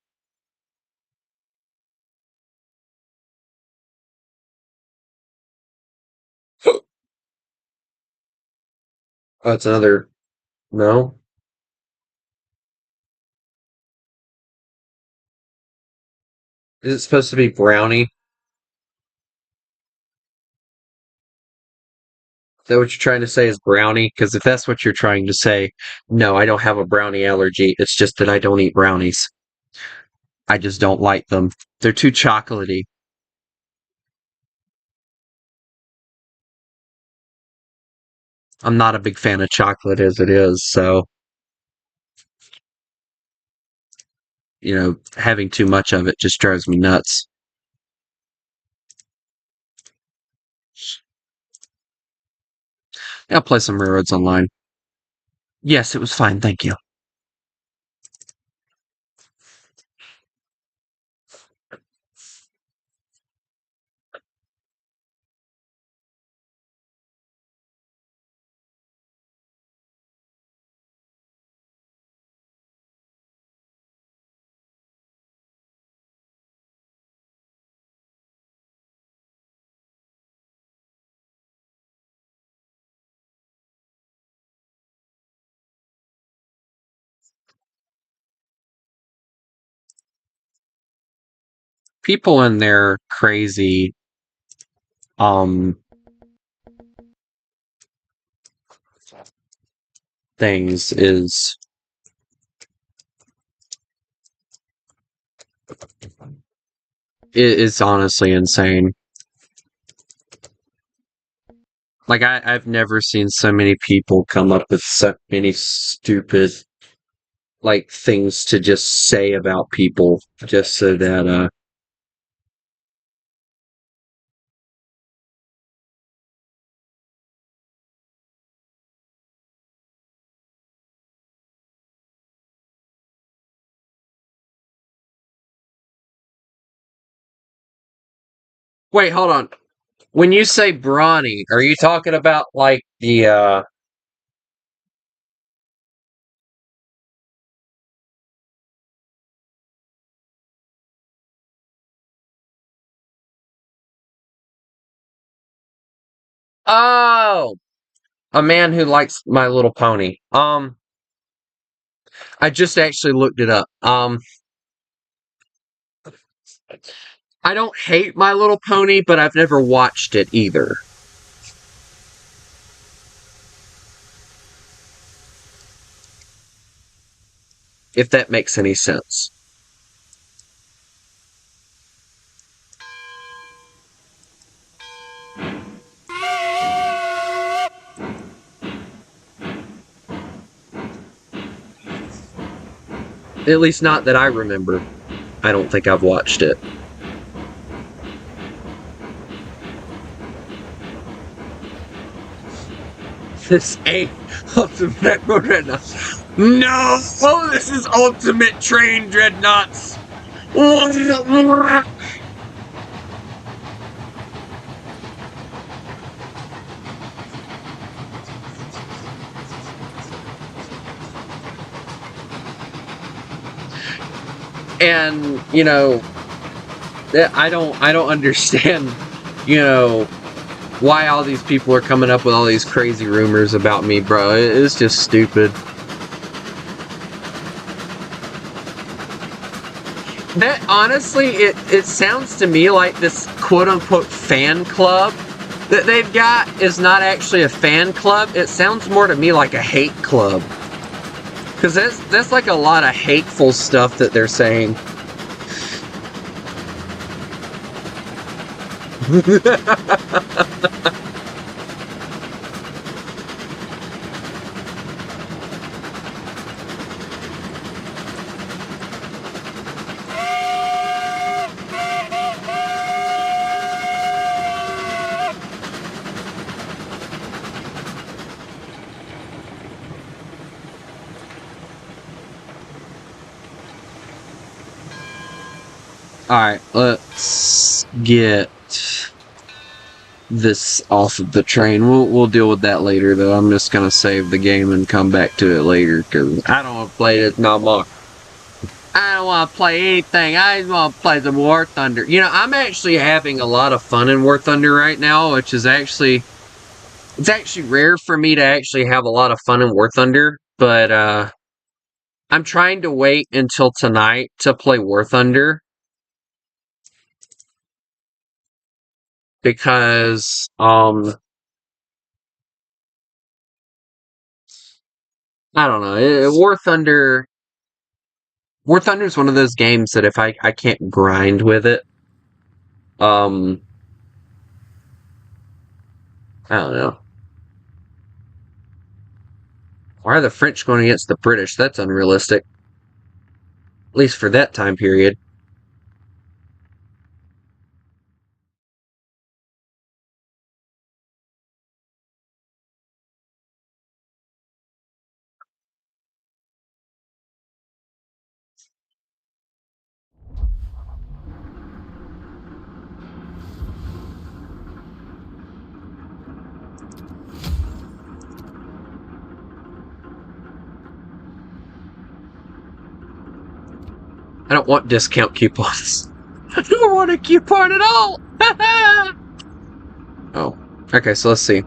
Oh, it's another. No? Is it supposed to be brownie? Is that what you're trying to say is brownie? Because if that's what you're trying to say, no, I don't have a brownie allergy. It's just that I don't eat brownies. I just don't like them. They're too chocolatey. I'm not a big fan of chocolate as it is, so, having too much of it just drives me nuts. I'll play some railroads online. Yes, it was fine, thank you. people in their crazy things is honestly insane. Like I've never seen so many people come up with so many stupid like things to just say about people just so that wait, hold on. When you say brawny, are you talking about like the oh, a man who likes My Little Pony. I just actually looked it up. I don't hate My Little Pony, but I've never watched it either. If that makes any sense. At least not that I remember. I don't think I've watched it. This ain't Ultimate Dreadnoughts. No! Oh, this is Ultimate Train Dreadnoughts! And, you know, I don't understand, you know, why all these people are coming up with all these crazy rumors about me, bro. It's just stupid. That honestly, it sounds to me like this quote-unquote fan club that they've got is not actually a fan club. It sounds more to me like a hate club. Because that's like a lot of hateful stuff that they're saying. Alright, let's get this off of the train. We'll deal with that later, though. I'm just gonna save the game and come back to it later, because I don't want to play this no more. I don't want to play anything. I just want to play some War Thunder. You know, I'm actually having a lot of fun in War Thunder right now, which is actually... It's actually rare for me to actually have a lot of fun in War Thunder, but, I'm trying to wait until tonight to play War Thunder. Because, I don't know. War Thunder is one of those games that if I can't grind with it, I don't know. Why are the French going against the British? That's unrealistic. At least for that time period. I don't want discount coupons. I don't want a coupon at all! Oh. Okay, so let's see.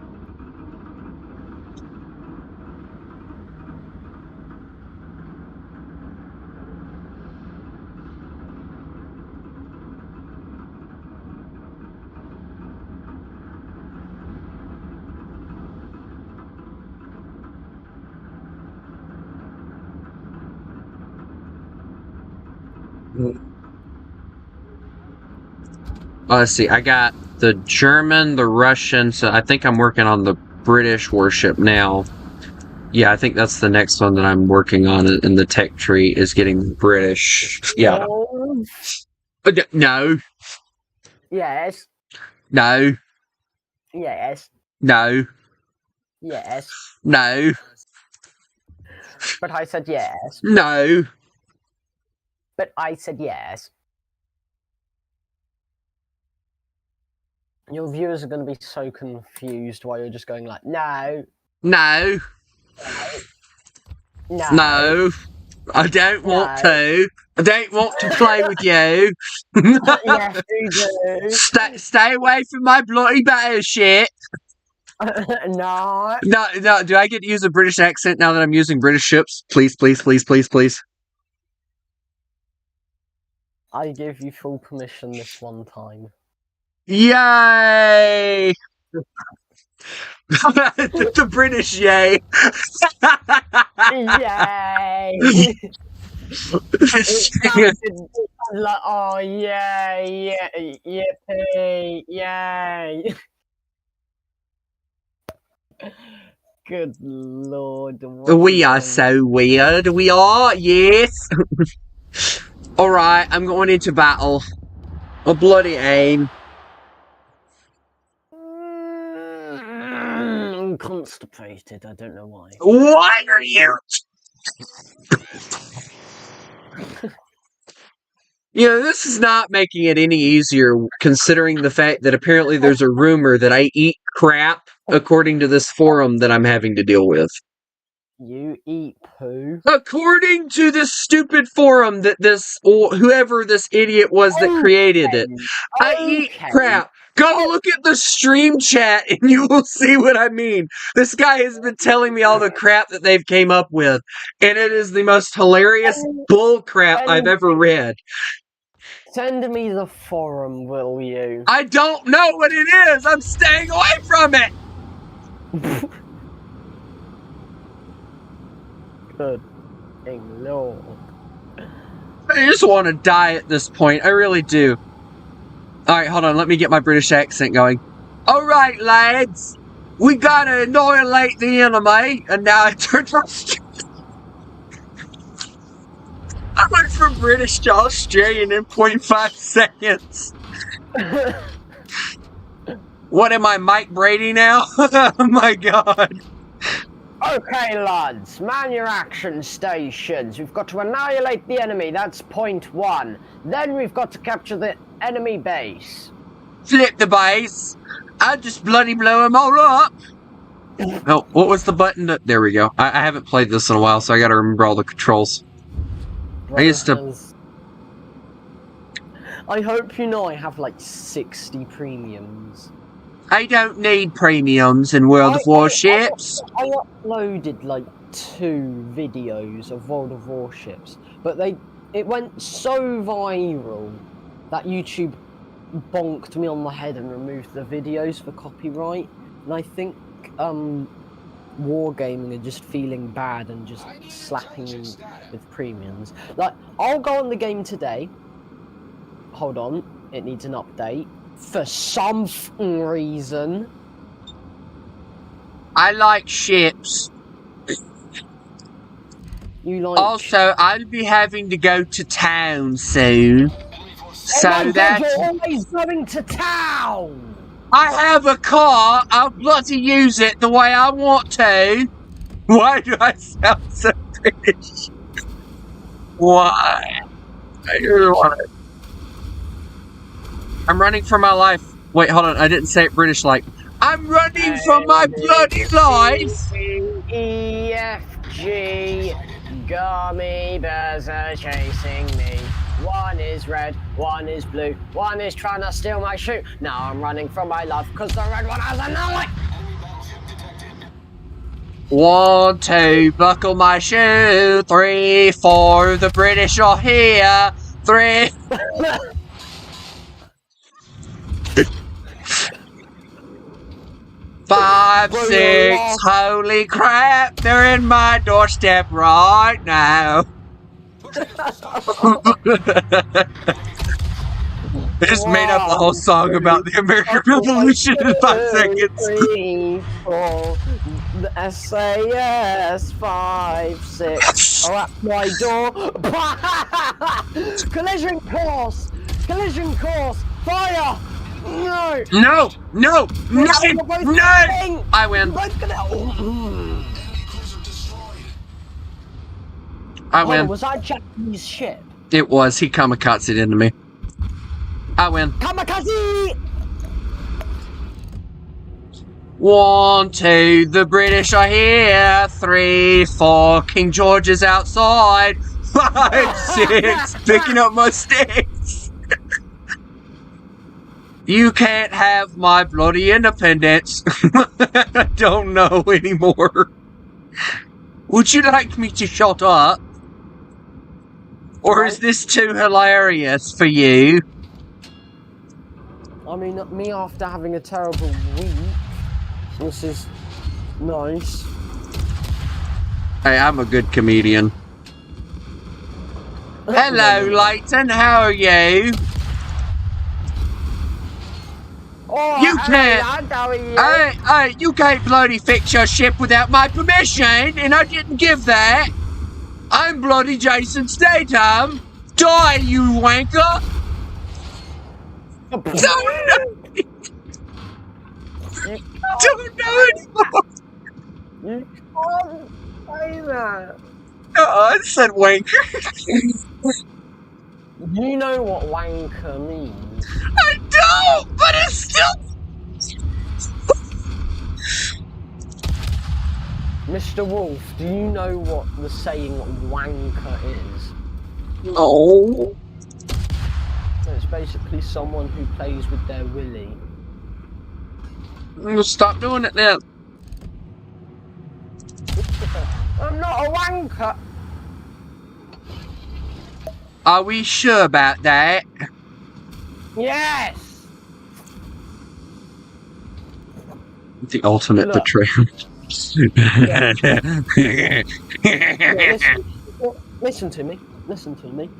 let's see. I got the German, the Russian. So I think I'm working on the British warship now. Yeah, I think that's the next one that I'm working on in the tech tree is getting British. Yeah. Oh, No. yes. No. Yes. No. Yes. No. But I said yes. No. But I said yes. Your viewers are going to be so confused while you're just going like, no, No. no, No. I don't want to. I don't want to play with you. yes, you do. Stay away from my bloody battleship. No. No, do I get to use a British accent now that I'm using British ships? Please, please, please, please, please. I give you full permission this one time. Yay! The British yay! Yay! It sounded like, oh, yay, yeah, yippee, yay. Good lord. We are so weird. We are, yes. Alright, I'm going into battle. A bloody aim. I'm constipated, I don't know why. Why are you? You know, this is not making it any easier considering the fact that apparently there's a rumor that I eat crap according to this forum that I'm having to deal with. You eat poo? According to this stupid forum that whoever this idiot was that created it. I eat crap. Go look at the stream chat and you will see what I mean. This guy has been telling me all the crap that they've came up with. And it is the most hilarious bull crap I've ever read. Send me the forum, will you? I don't know what it is. I'm staying away from it. Good lord. I just want to die at this point. I really do. Alright, hold on. Let me get my British accent going. Alright, lads. We gotta annihilate the enemy. And now I turn from... I went from British to Australian in 0.5 seconds. What am I, Mike Brady now? Oh my god. Okay, lads, man your action stations. We've got to annihilate the enemy, that's point 1. Then we've got to capture the enemy base. Flip the base. I just bloody blow them all up. Oh, what was the button? There we go. I haven't played this in a while, so I gotta remember all the controls. I used to... I hope you know I have like 60 premiums. I don't need premiums in World of Warships. I uploaded like 2 videos of World of Warships, but it went so viral that YouTube bonked me on the head and removed the videos for copyright. And I think Wargaming are just feeling bad and just slapping me with premiums. Like, I'll go on the game today. Hold on, it needs an update. For some reason. I like ships. You like also, I'll be having to go to town soon. So that you're always going to town! I have a car, I'll bloody use it the way I want to. Why do I sound so British? Why? I really want it. I'm running for my life. Wait, hold on. I didn't say it British like. I'm running for my bloody life! E, F, G, gummy bears are chasing me. One is red, one is blue, one is trying to steal my shoe. Now I'm running for my life because the red one has a nullet. 1, 2, buckle my shoe. 3, 4, the British are here. 3. 5, 6, holy crap, they're in my doorstep right now. I just made up a whole song about the American Revolution in 5 seconds. 3, 4, the SAS 5, 6 are at my door. Collision course! Collision course! Fire! No! No! No! No! You're both No! dying. I win. You're both gonna... I Oh, win. was that a Japanese ship? It was. He kamikazed into me. I win. Kamikaze! 1, 2, the British are here. 3, 4, King George is outside. 5, 6, picking up my sticks. You can't have my bloody independence. I don't know anymore. Would you like me to shut up? Or is this too hilarious for you? I mean, me after having a terrible week, this is nice. Hey, I'm a good comedian. Hello, Leighton, how are you? Oh, You can't. How are you? Hey, you can't bloody fix your ship without my permission, and I didn't give that. I'm bloody Jason Statham. Die, you wanker! Don't know anymore. You can't say that. No, I said wanker. You know what wanker means. I don't, but it's still. Mr. Wolf, do you know what the saying wanker is? No. So it's basically someone who plays with their willy. Stop doing it now. I'm not a wanker! Are we sure about that? Yes! The ultimate Look. betrayal. Listen to me. Listen to me.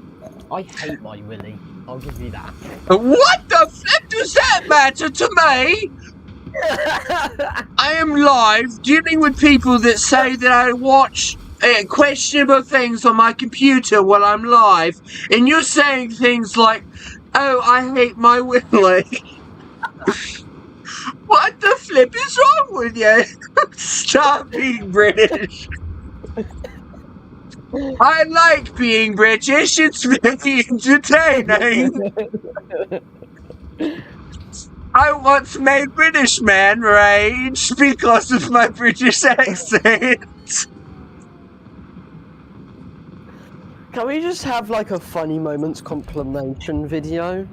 I hate my willy. I'll give you that. What the flip does that matter to me? I am live dealing with people that say that I watch questionable things on my computer while I'm live, and you're saying things like, "Oh, I hate my willy." What the flip is wrong with you? Stop being British. I like being British. It's very entertaining. I once made British man rage because of my British accent. Can we just have like a funny moments compilation video?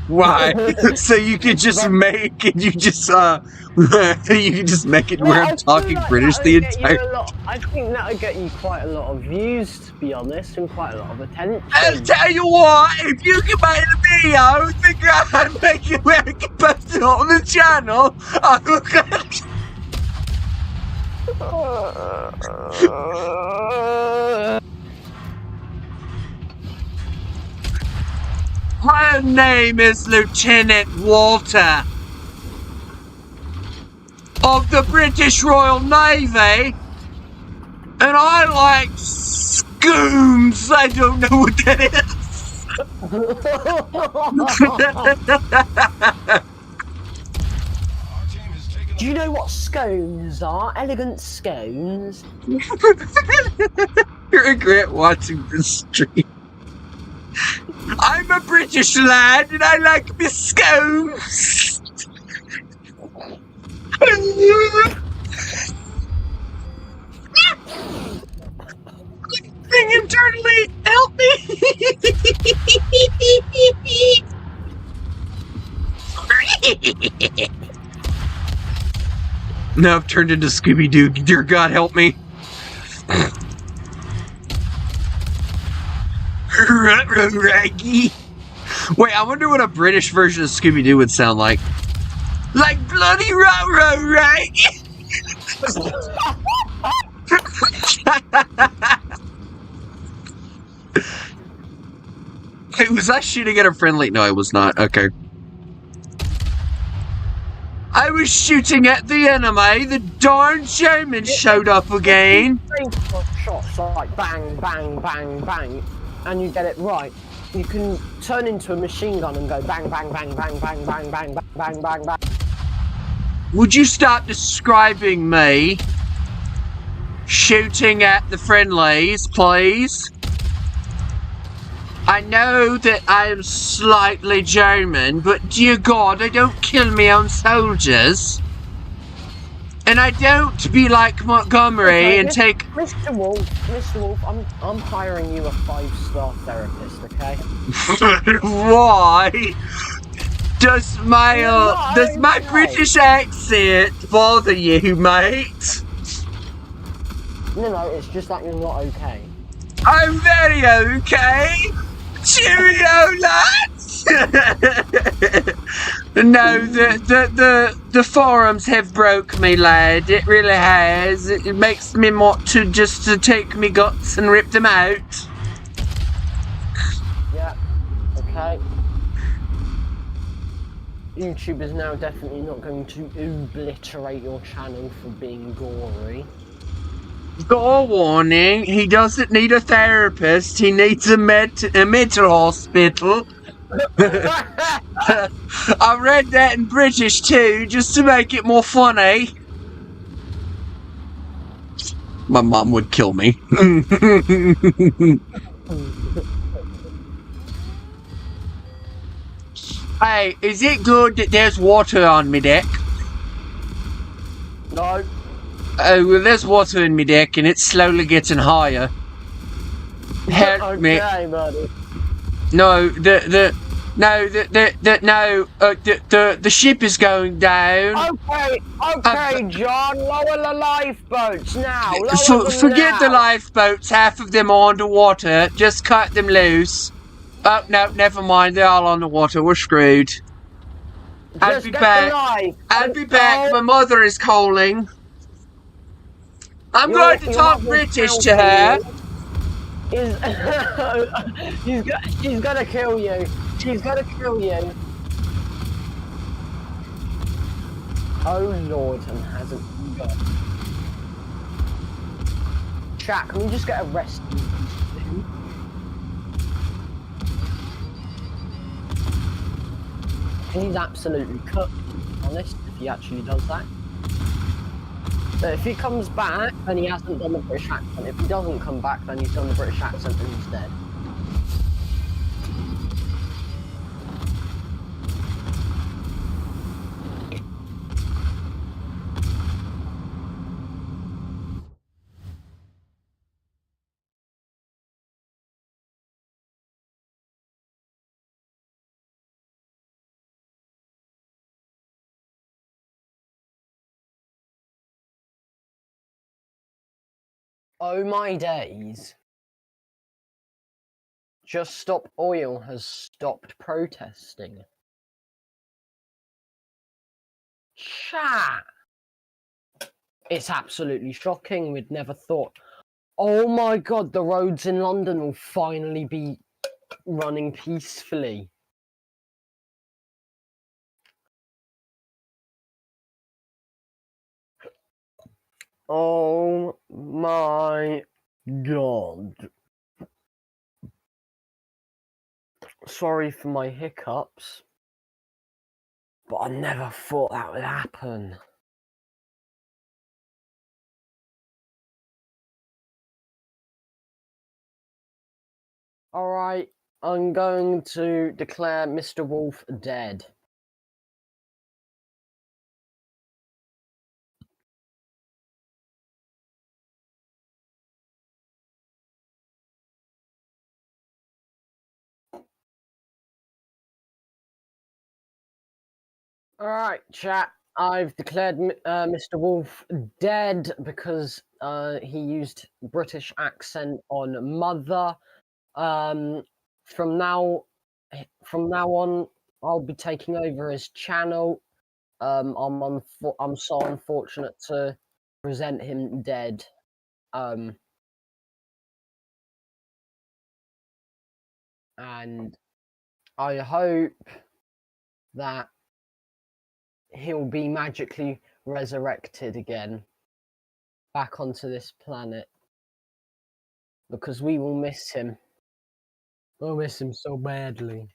Why? So you could just make it. You just you can just make it where I'm talking British the entire. I think that would get you quite a lot of views, to be honest, and quite a lot of attention. I'll tell you what, if you can make the video, think I'd make it where I can post it on the channel. My name is Lieutenant Walter of the British Royal Navy, and I like scones. I don't know what that is. Do you know what scones are? Elegant scones. You regret watching this stream. I'm a British lad and I like my scones. Thing internally, help me! Now I've turned into Scooby-Doo. Dear God, help me. Raggy. Wait, I wonder what a British version of Scooby-Doo would sound like. Like bloody Raggy. Wait, was I shooting at a friendly? No, I was not. Okay. I was shooting at the enemy. The darn German showed up again. Shots like bang, bang, bang, bang, and you get it right. You can turn into a machine gun and go bang, bang, bang, bang, bang, bang, bang, bang, bang, bang, bang. Would you stop describing me shooting at the friendlies, please? I know that I am slightly German, but dear God, I don't kill my own soldiers. And I don't be like Montgomery and take... Mr. Wolf, I'm hiring you a 5-star therapist, okay? Why? Does my British accent bother you, mate? No, it's just that you're not okay. I'm very okay. Cheerio, lads. No, the forums have broke me, lad. It really has. It makes me want to take me guts and rip them out. Yeah. Okay. YouTube is now definitely not going to obliterate your channel for being gory. Gore warning, he doesn't need a therapist, he needs a mental hospital. I read that in British too, just to make it more funny. My mom would kill me. Hey, is it good that there's water on me deck? No. Oh, well, there's water in me deck and it's slowly getting higher. Help me. Okay, buddy. No, the ship is going down. Okay, John, lower the lifeboats now. So forget the lifeboats, half of them are underwater. Just cut them loose. Oh, no, never mind, they're all underwater. We're screwed. I'll be back. I'll be back. My mother is calling. I'm going to talk British to her. She's gonna kill you. She's gonna kill you. Oh Lord, and hasn't got. Chat, can we just get arrested? He's absolutely cooked, honest, if he actually does that. But if he comes back, then he hasn't done the British accent. If he doesn't come back, then he's done the British accent and he's dead. Oh my days. Just Stop Oil has stopped protesting. Chat! It's absolutely shocking. We'd never thought. Oh my god, the roads in London will finally be running peacefully. Oh my god. Sorry for my hiccups, but I never thought that would happen. Alright, I'm going to declare Mr. Wolf dead. Alright, chat. I've declared Mr. Wolf dead because he used British accent on mother. From now on, I'll be taking over his channel. I'm so unfortunate to present him dead. And I hope that he'll be magically resurrected again back onto this planet, because we will miss him. We'll miss him so badly.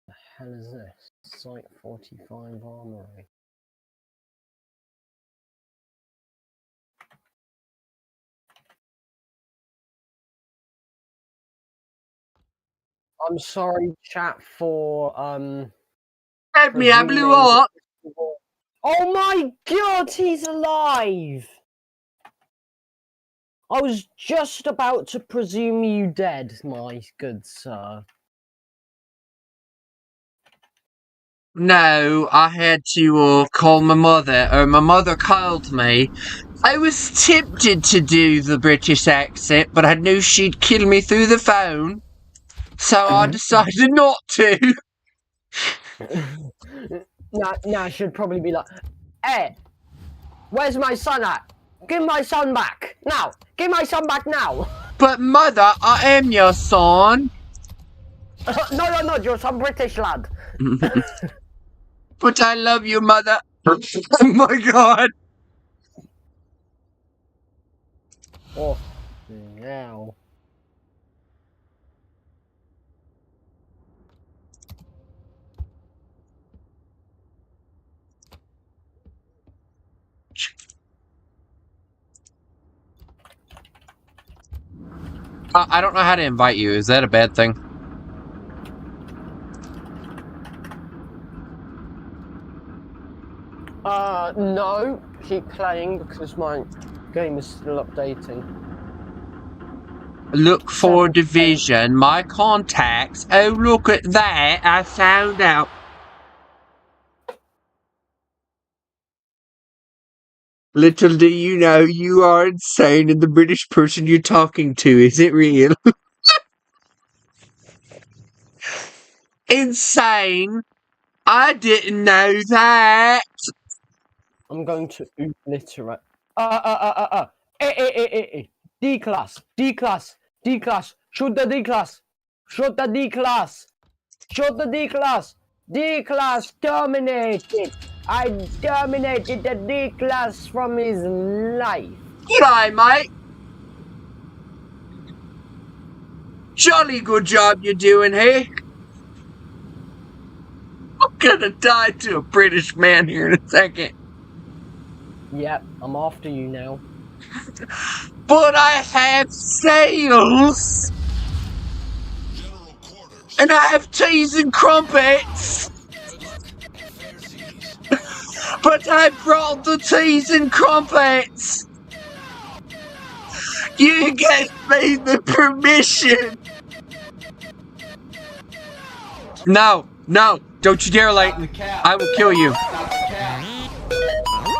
The hell is this? Site 45 Armory. I'm sorry, chat, for Help me, I blew presuming. up. Oh my god, he's alive! I was just about to presume you dead, my good sir. No, I had to call my mother, or my mother called me. I was tempted to do the British accent, but I knew she'd kill me through the phone, so I decided not to. Now I should probably be like, hey, where's my son at? Give my son back now! Give my son back now! But mother, I am your son. No, you're some British lad. But I love you, mother. Oh my god. Oh, now. I don't know how to invite you. Is that a bad thing? No. Keep playing because my game is still updating. Look for division. My contacts. Oh, look at that. I found out. Little do you know, you are insane, and the British person you're talking to isn't real. Insane? I didn't know that. I'm going to obliterate. D-class, D-class, D-class, shoot the D-class, shoot the D-class, shoot the D-class, D-class terminated. I terminated the D-class from his life. G'day, mate. Jolly good job you're doing here. I'm gonna die to a British man here in a second. Yep, I'm after you now. But I have sails! And I have teas and crumpets! But I brought the teas and crumpets! You gave me the permission! No, don't you dare, Leighton. I will kill you.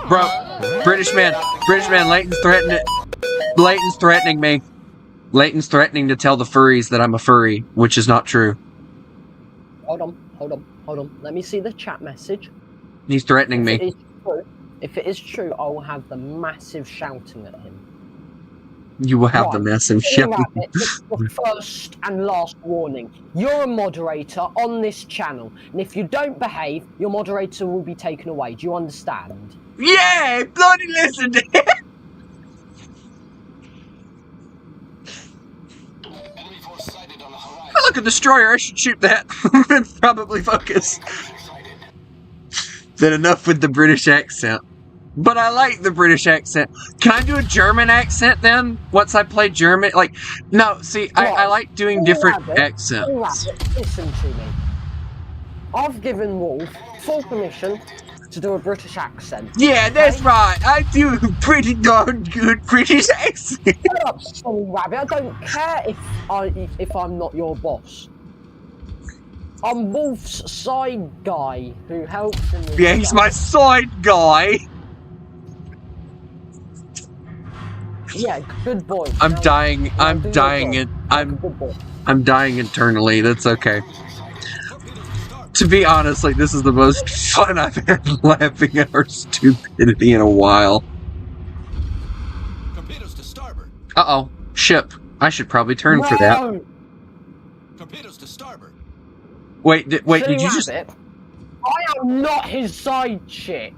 Bro, British man, Leighton's threatening me. Leighton's threatening to tell the furries that I'm a furry, which is not true. Hold on. Let me see the chat message. He's threatening me. If it is true, I will have the massive shouting at him. You will have the massive shouting. This is the first and last warning. You're a moderator on this channel, and if you don't behave, your moderator will be taken away. Do you understand? Yeah, bloody listen to him. Look, a destroyer. I should shoot that. Probably focus. Then enough with the British accent. But I like the British accent. Can I do a German accent then? Once I play German? Like, no, see, I like doing different accents. Listen to me. I've given Wolf full permission to do a British accent. Yeah, that's right. I do a pretty darn good British accent. Shut up, silly rabbit. I don't care if I'm not your boss. I'm Wolf's side guy who helps him with Yeah, he's my side guy. Yeah, good boy. I'm Now- dying. now I'm do your dying. job. Like a good boy. I'm dying internally. That's okay. To be honest, like, this is the most fun I've had laughing at our stupidity in a while. Torpedoes to starboard. Uh-oh. Ship. I should probably turn for that. No! Torpedoes to starboard. Wait, did Silly you just... rabbit, I am not his side chick.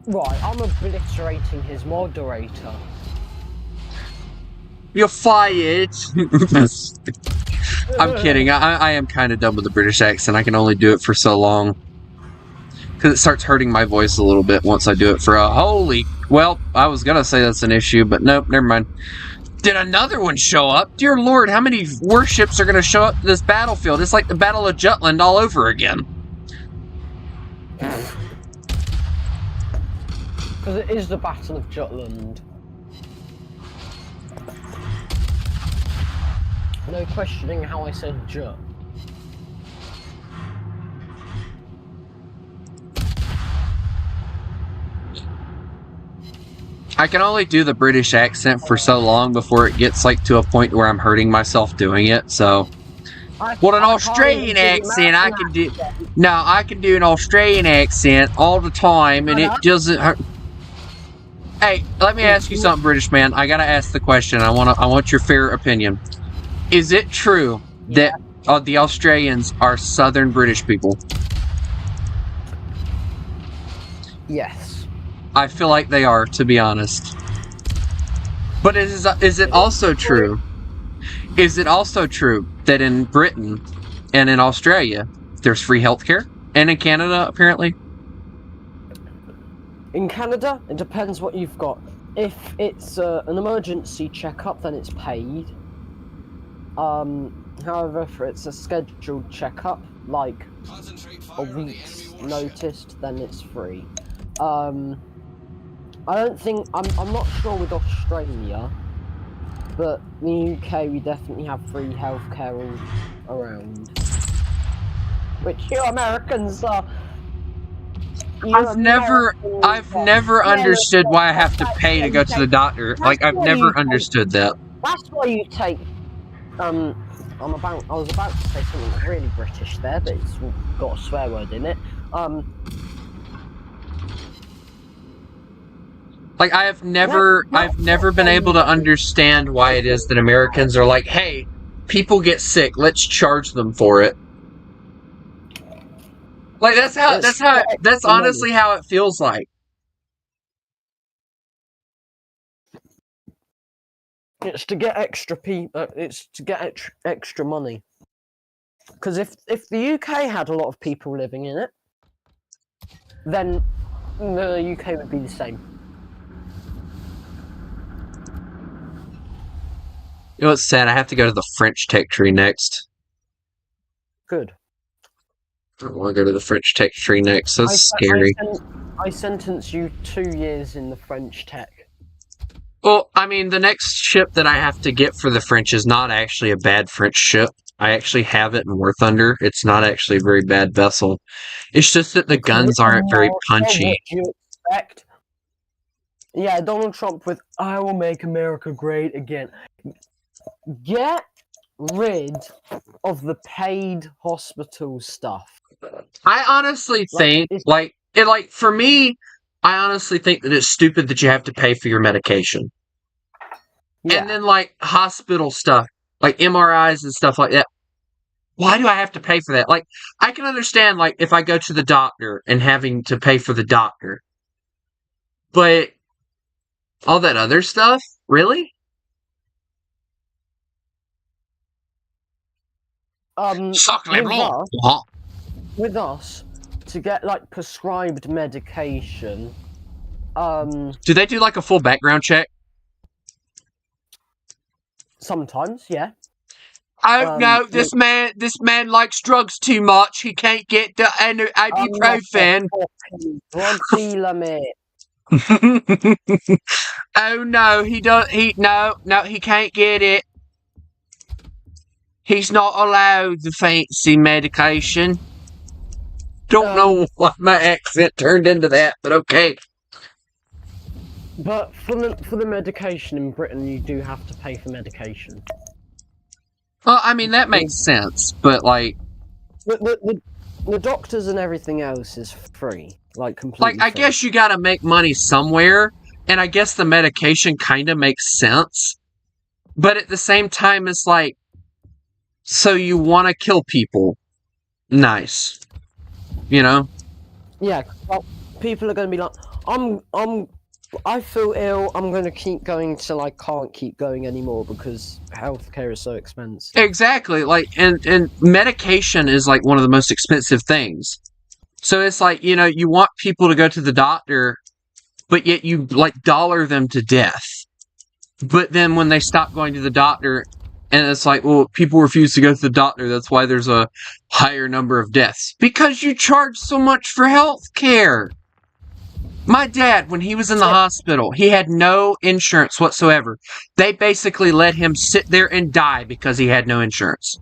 Right, I'm obliterating his moderator. You're fired! I'm kidding. I am kind of done with the British accent. I can only do it for so long. Because it starts hurting my voice a little bit once I do it for a holy... Well, I was going to say that's an issue, but nope, never mind. Did another one show up? Dear Lord, how many warships are going to show up to this battlefield? It's like the Battle of Jutland all over again. Because it is the Battle of Jutland. No questioning how I said Jut. I can only do the British accent for so long before it gets like to a point where I'm hurting myself doing it, so... What an Australian accent I can do... No, I can do an Australian accent all the time, and it doesn't hurt... Hey, let me ask you something, British man. I gotta ask the question. I want your fair opinion. Is it true that the Australians are Southern British people? Yes. I feel like they are, to be honest. But is it also true? Is it also true that in Britain and in Australia there's free healthcare, and in Canada apparently? In Canada, it depends what you've got. If it's an emergency checkup, then it's paid. However, if it's a scheduled checkup, like a week's notice, then it's free. I don't think I'm not sure with Australia, but in the UK we definitely have free healthcare all around. Which you Americans are. I've never understood why I have to pay to go to the doctor. Like, I've never understood that. That's why you take. I was about to say something really British there, but it's got a swear word in it. Like, I've never been able to understand why it is that Americans are like, hey, people get sick, let's charge them for it. Like, that's honestly how it feels like. It's to get extra it's to get extra money. Because if the UK had a lot of people living in it, then the UK would be the same. You know what's sad? I have to go to the French Tech Tree next. Good. I want to go to the French Tech Tree next. That's scary. I sentence you 2 years in the French Tech. Well, I mean, the next ship that I have to get for the French is not actually a bad French ship. I actually have it in War Thunder. It's not actually a very bad vessel. It's just that the guns aren't very punchy. What do you expect? Yeah, Donald Trump with "I will make America great again." Get rid of the paid hospital stuff. I honestly think, for me, I honestly think that it's stupid that you have to pay for your medication. Yeah. And then, like, hospital stuff, like MRIs and stuff like that. Why do I have to pay for that? Like, I can understand, like, if I go to the doctor and having to pay for the doctor. But all that other stuff? Really? With us, to get, like, prescribed medication, do they do, like, a full background check? Sometimes, yeah. Oh no, this man likes drugs too much. He can't get the ibuprofen. Drug dealer, mate. Oh no, he can't get it. He's not allowed the fancy medication. Don't know why my accent turned into that, but okay. But for the medication in Britain, you do have to pay for medication. Well, I mean, that makes sense, but, like... The doctors and everything else is free. Like, completely Like, I free. guess you gotta make money somewhere, and I guess the medication kind of makes sense. But at the same time, it's like... So you want to kill people. Nice. You know? Yeah, well, people are going to be like, I feel ill, I'm going to keep going till I can't keep going anymore because healthcare is so expensive. Exactly. Like, and medication is like one of the most expensive things. So it's like, you know, you want people to go to the doctor, but yet you, like, dollar them to death. But then when they stop going to the doctor, and it's like, well, people refuse to go to the doctor, that's why there's a higher number of deaths. Because you charge so much for health care. My dad, when he was in the hospital, he had no insurance whatsoever. They basically let him sit there and die because he had no insurance.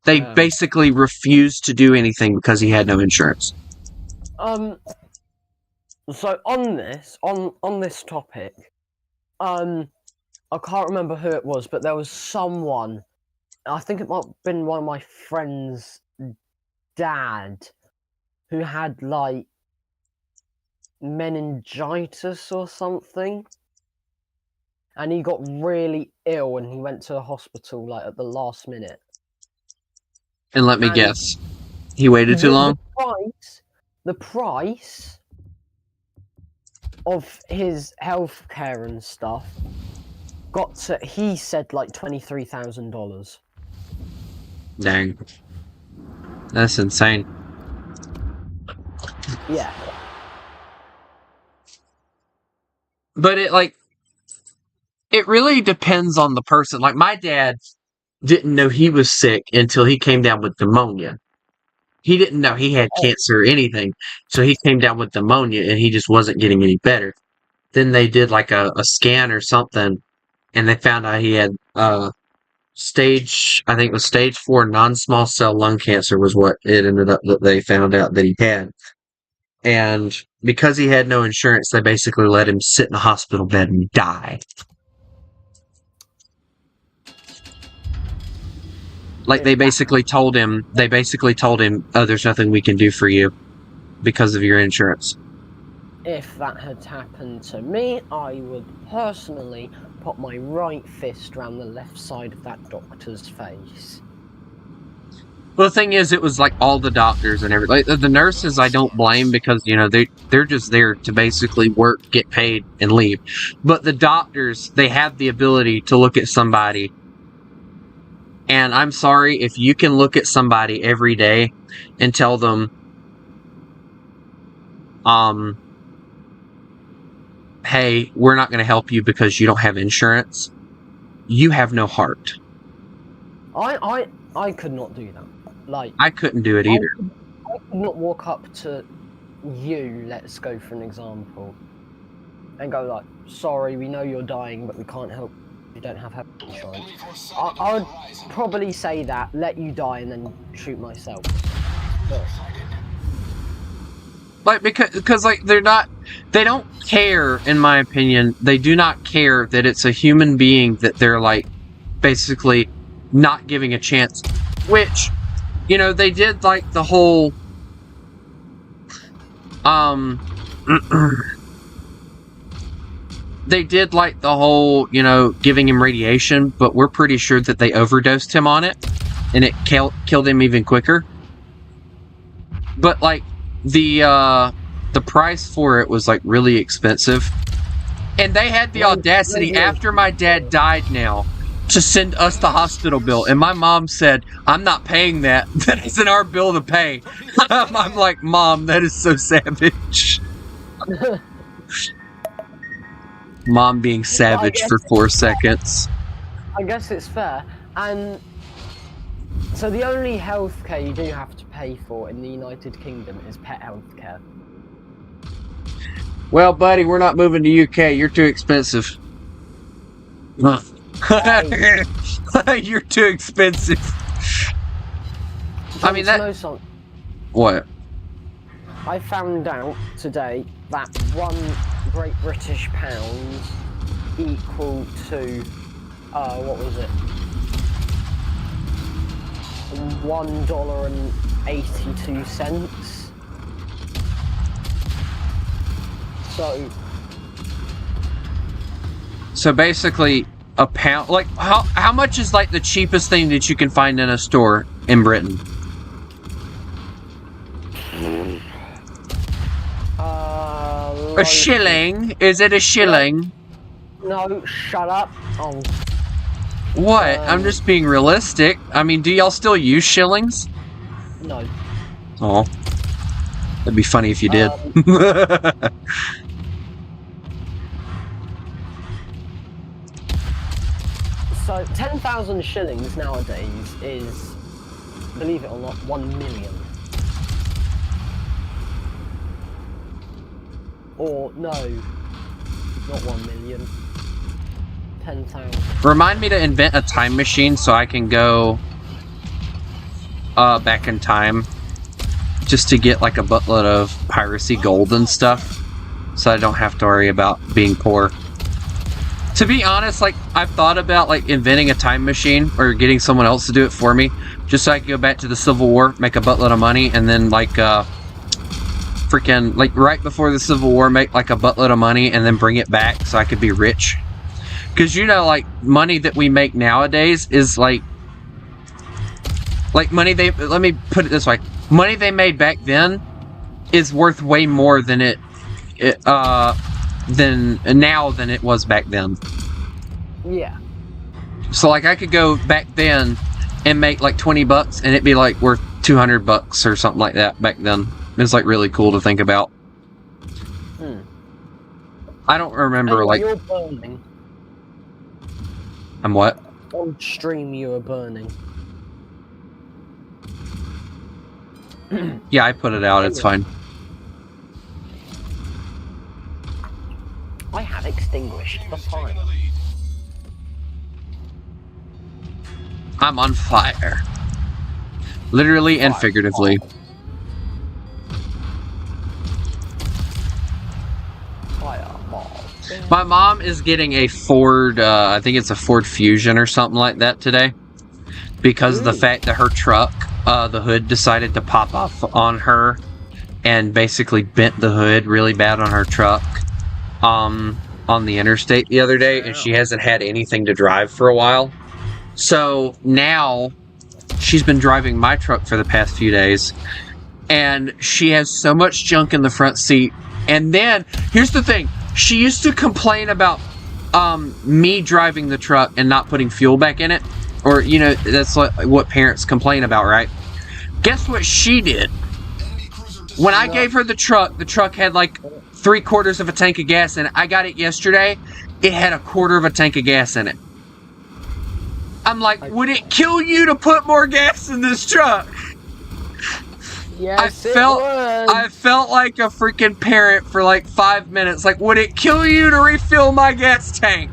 They basically refused to do anything because he had no insurance. So on this topic, I can't remember who it was, but there was someone, I think it might have been one of my friend's dad, who had, like, meningitis or something, and he got really ill and he went to the hospital, like, at the last minute. And let me guess, he waited too long? The price of his health care and stuff got to, he said, like, $23,000. Dang. That's insane. Yeah. But it really depends on the person. Like, my dad didn't know he was sick until he came down with pneumonia. He didn't know he had cancer or anything. So he came down with pneumonia and he just wasn't getting any better. Then they did like a scan or something and they found out he had stage 4 non-small cell lung cancer was what it ended up that they found out that he had. And because he had no insurance, they basically let him sit in a hospital bed and die. Like, they basically told him, oh, there's nothing we can do for you because of your insurance. If that had happened to me, I would personally put my right fist around the left side of that doctor's face. Well, the thing is, it was like all the doctors and everything. Like, the nurses, I don't blame because, you know, they're just there to basically work, get paid, and leave. But the doctors, they have the ability to look at somebody. And I'm sorry, if you can look at somebody every day and tell them, hey, we're not going to help you because you don't have insurance, you have no heart. I could not do that. Like, I couldn't do it either. I could not walk up to you, let's go for an example, and go like, sorry, we know you're dying, but we can't help. You don't have health insurance. I would probably say that, let you die, and then shoot myself. But, like, because like, they don't care, in my opinion, they do not care that it's a human being that they're, like, basically not giving a chance. Which, you know, they did, like, the whole, they did, like, the whole, you know, giving him radiation, but we're pretty sure that they overdosed him on it, and it killed him even quicker. But, like, the price for it was, like, really expensive. And they had the audacity, after my dad died now, to send us the hospital bill. And my mom said, I'm not paying that. That isn't our bill to pay. I'm like, Mom, that is so savage. Mom being savage for 4 seconds. I guess it's fair. And so the only healthcare you do have to pay for in the United Kingdom is pet healthcare. Well, buddy, we're not moving to UK. You're too expensive. You're too expensive. I mean, that... know something? What? I found out today that one Great British pound equal to, what was it? $1.82. So basically, a pound. Like, how much is like the cheapest thing that you can find in a store in Britain? A shilling? Is it a shilling? No, shut up. Oh. What? I'm just being realistic. I mean, do y'all still use shillings? No. Oh. That'd be funny if you did. So, 10,000 shillings nowadays is, believe it or not, 1 million. Or, no, not 1 million. 10,000. Remind me to invent a time machine so I can go back in time just to get like a buttload of piracy gold and stuff so I don't have to worry about being poor. To be honest, like, I've thought about like inventing a time machine or getting someone else to do it for me just so I can go back to the Civil War, make a buttload of money, and then like freaking like right before the Civil War make like a buttload of money and then bring it back so I could be rich. Because, you know, like, money that we make nowadays is, like money they... Let me put it this way. Money they made back then is worth way more than now than it was back then. Yeah. So, like, I could go back then and make, like, 20 bucks and it'd be, like, worth 200 bucks or something like that back then. It's, like, really cool to think about. I don't remember, and like... You're burning. I'm what? On stream you are burning. Yeah, I put it out, it's fine. I have extinguished the fire. I'm on fire. Literally and figuratively. My mom is getting a Ford, I think it's a Ford Fusion or something like that today. Because of the fact that her truck, the hood decided to pop off on her and basically bent the hood really bad on her truck on the interstate the other day, and she hasn't had anything to drive for a while. So now she's been driving my truck for the past few days, and she has so much junk in the front seat. And then, here's the thing. She used to complain about me driving the truck and not putting fuel back in it. Or, you know, that's what parents complain about, right? Guess what she did? When I gave her the truck had like 3/4 of a tank of gas in it. I got it yesterday. It had 1/4 of a tank of gas in it. I'm like, would it kill you to put more gas in this truck? Yes, I felt like a freaking parent for like 5 minutes. Like, would it kill you to refill my gas tank?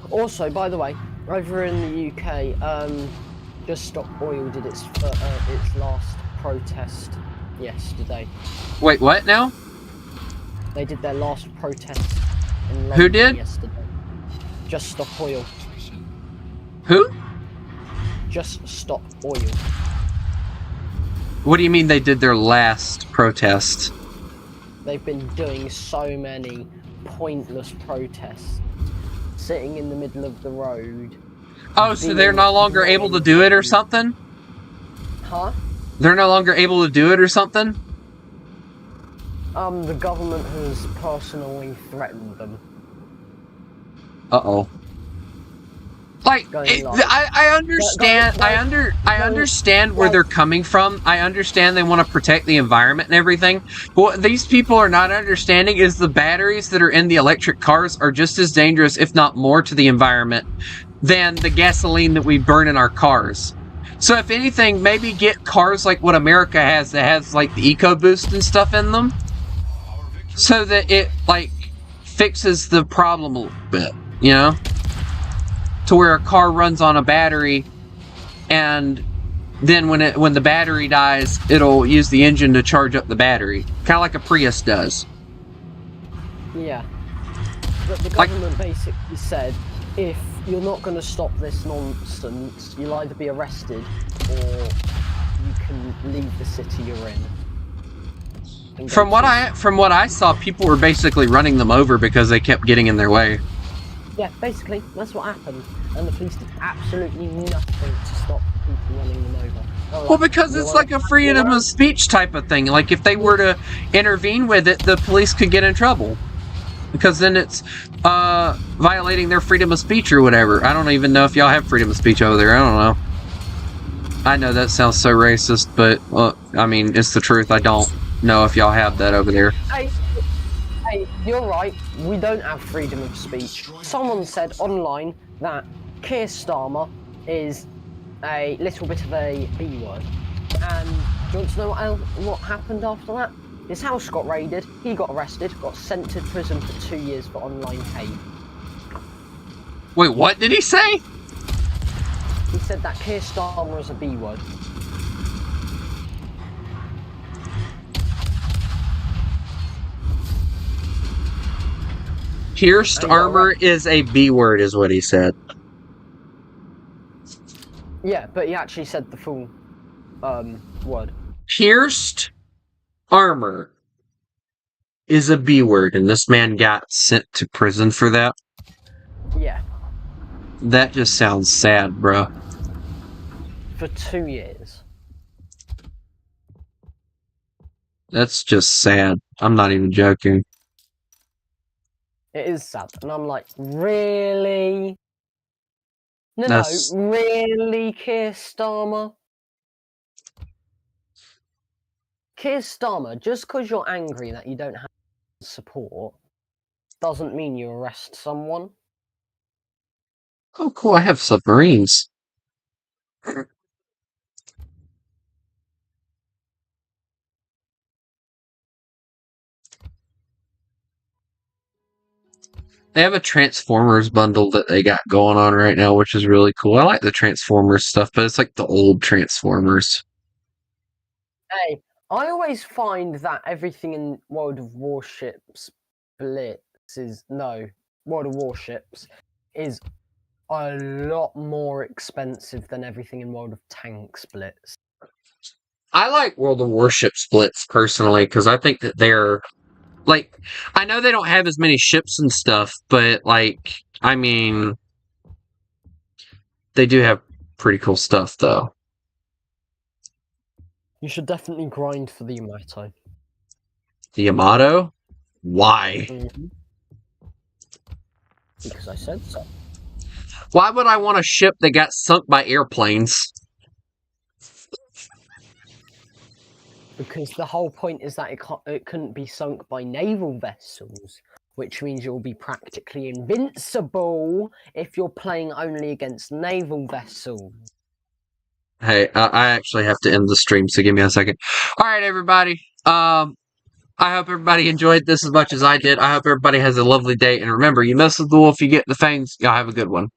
Also, by the way, over in the UK, Just Stop Oil did its last protest yesterday. Wait, what now? They did their last protest in London. Who did? Yesterday. Just Stop Oil. Who? Just Stop Oil. What do you mean they did their last protest? They've been doing so many pointless protests. Sitting in the middle of the road. Oh, so they're no longer able to do it or something? Huh? They're no longer able to do it or something? The government has personally threatened them. Uh-oh. Like, I understand, I understand where they're coming from. I understand they want to protect the environment and everything. But what these people are not understanding is the batteries that are in the electric cars are just as dangerous, if not more, to the environment than the gasoline that we burn in our cars. So if anything, maybe get cars like what America has that has like the EcoBoost and stuff in them, so that it like fixes the problem a little bit. you know, to where a car runs on a battery, and then when the battery dies, it'll use the engine to charge up the battery, kind of like a Prius does. Yeah. But the Like- government basically said, if you're not going to stop this nonsense, you'll either be arrested or you can leave the city you're in. And go From what to- I saw, people were basically running them over because they kept getting in their way. Yeah, basically, that's what happened. And the police did absolutely nothing to stop the people running them over. They were Well, like, because "You it's wanna like a have freedom your of speech type of thing. Like, if they were to intervene with it, the police could get in trouble. Because then it's violating their freedom of speech or whatever. I don't even know if y'all have freedom of speech over there. I don't know. I know that sounds so racist, but, I mean, it's the truth. I don't know if y'all have that over there. Hey, you're right. We don't have freedom of speech. Someone said online that Keir Starmer is a little bit of a B word. And do you want to know what happened after that? His house got raided, he got arrested, got sent to prison for 2 years for online hate. Wait, what did he say? He said that Keir Starmer is a B word. Pierced I got armor is a B word, is what he said. Yeah, but he actually said the full word. Pierced armor is a B word, and this man got sent to prison for that. Yeah, That just sounds sad, bro. for 2 years. That's just sad. I'm not even joking. It is sad. And I'm like, really? That's- No, really, Keir Starmer? Keir Starmer, just because you're angry that you don't have support, doesn't mean you arrest someone. Oh, cool. I have submarines. They have a Transformers bundle that they got going on right now, which is really cool. I like the Transformers stuff, but it's like the old Transformers. Hey, I always find that everything in World of Warships Blitz is World of Warships is a lot more expensive than everything in World of Tanks Blitz. I like World of Warship splits personally because I think that they're like, I know they don't have as many ships and stuff, but like, I mean, they do have pretty cool stuff though. You should definitely grind for the Yamato. The Yamato? Why? Because I said so. Why would I want a ship that got sunk by airplanes? Because the whole point is that it couldn't be sunk by naval vessels, which means you'll be practically invincible if you're playing only against naval vessels. Hey, I actually have to end the stream, so give me a second. All right, everybody. I hope everybody enjoyed this as much as I did. I hope everybody has a lovely day. And remember, you mess with the wolf, you get the fangs. Y'all have a good one.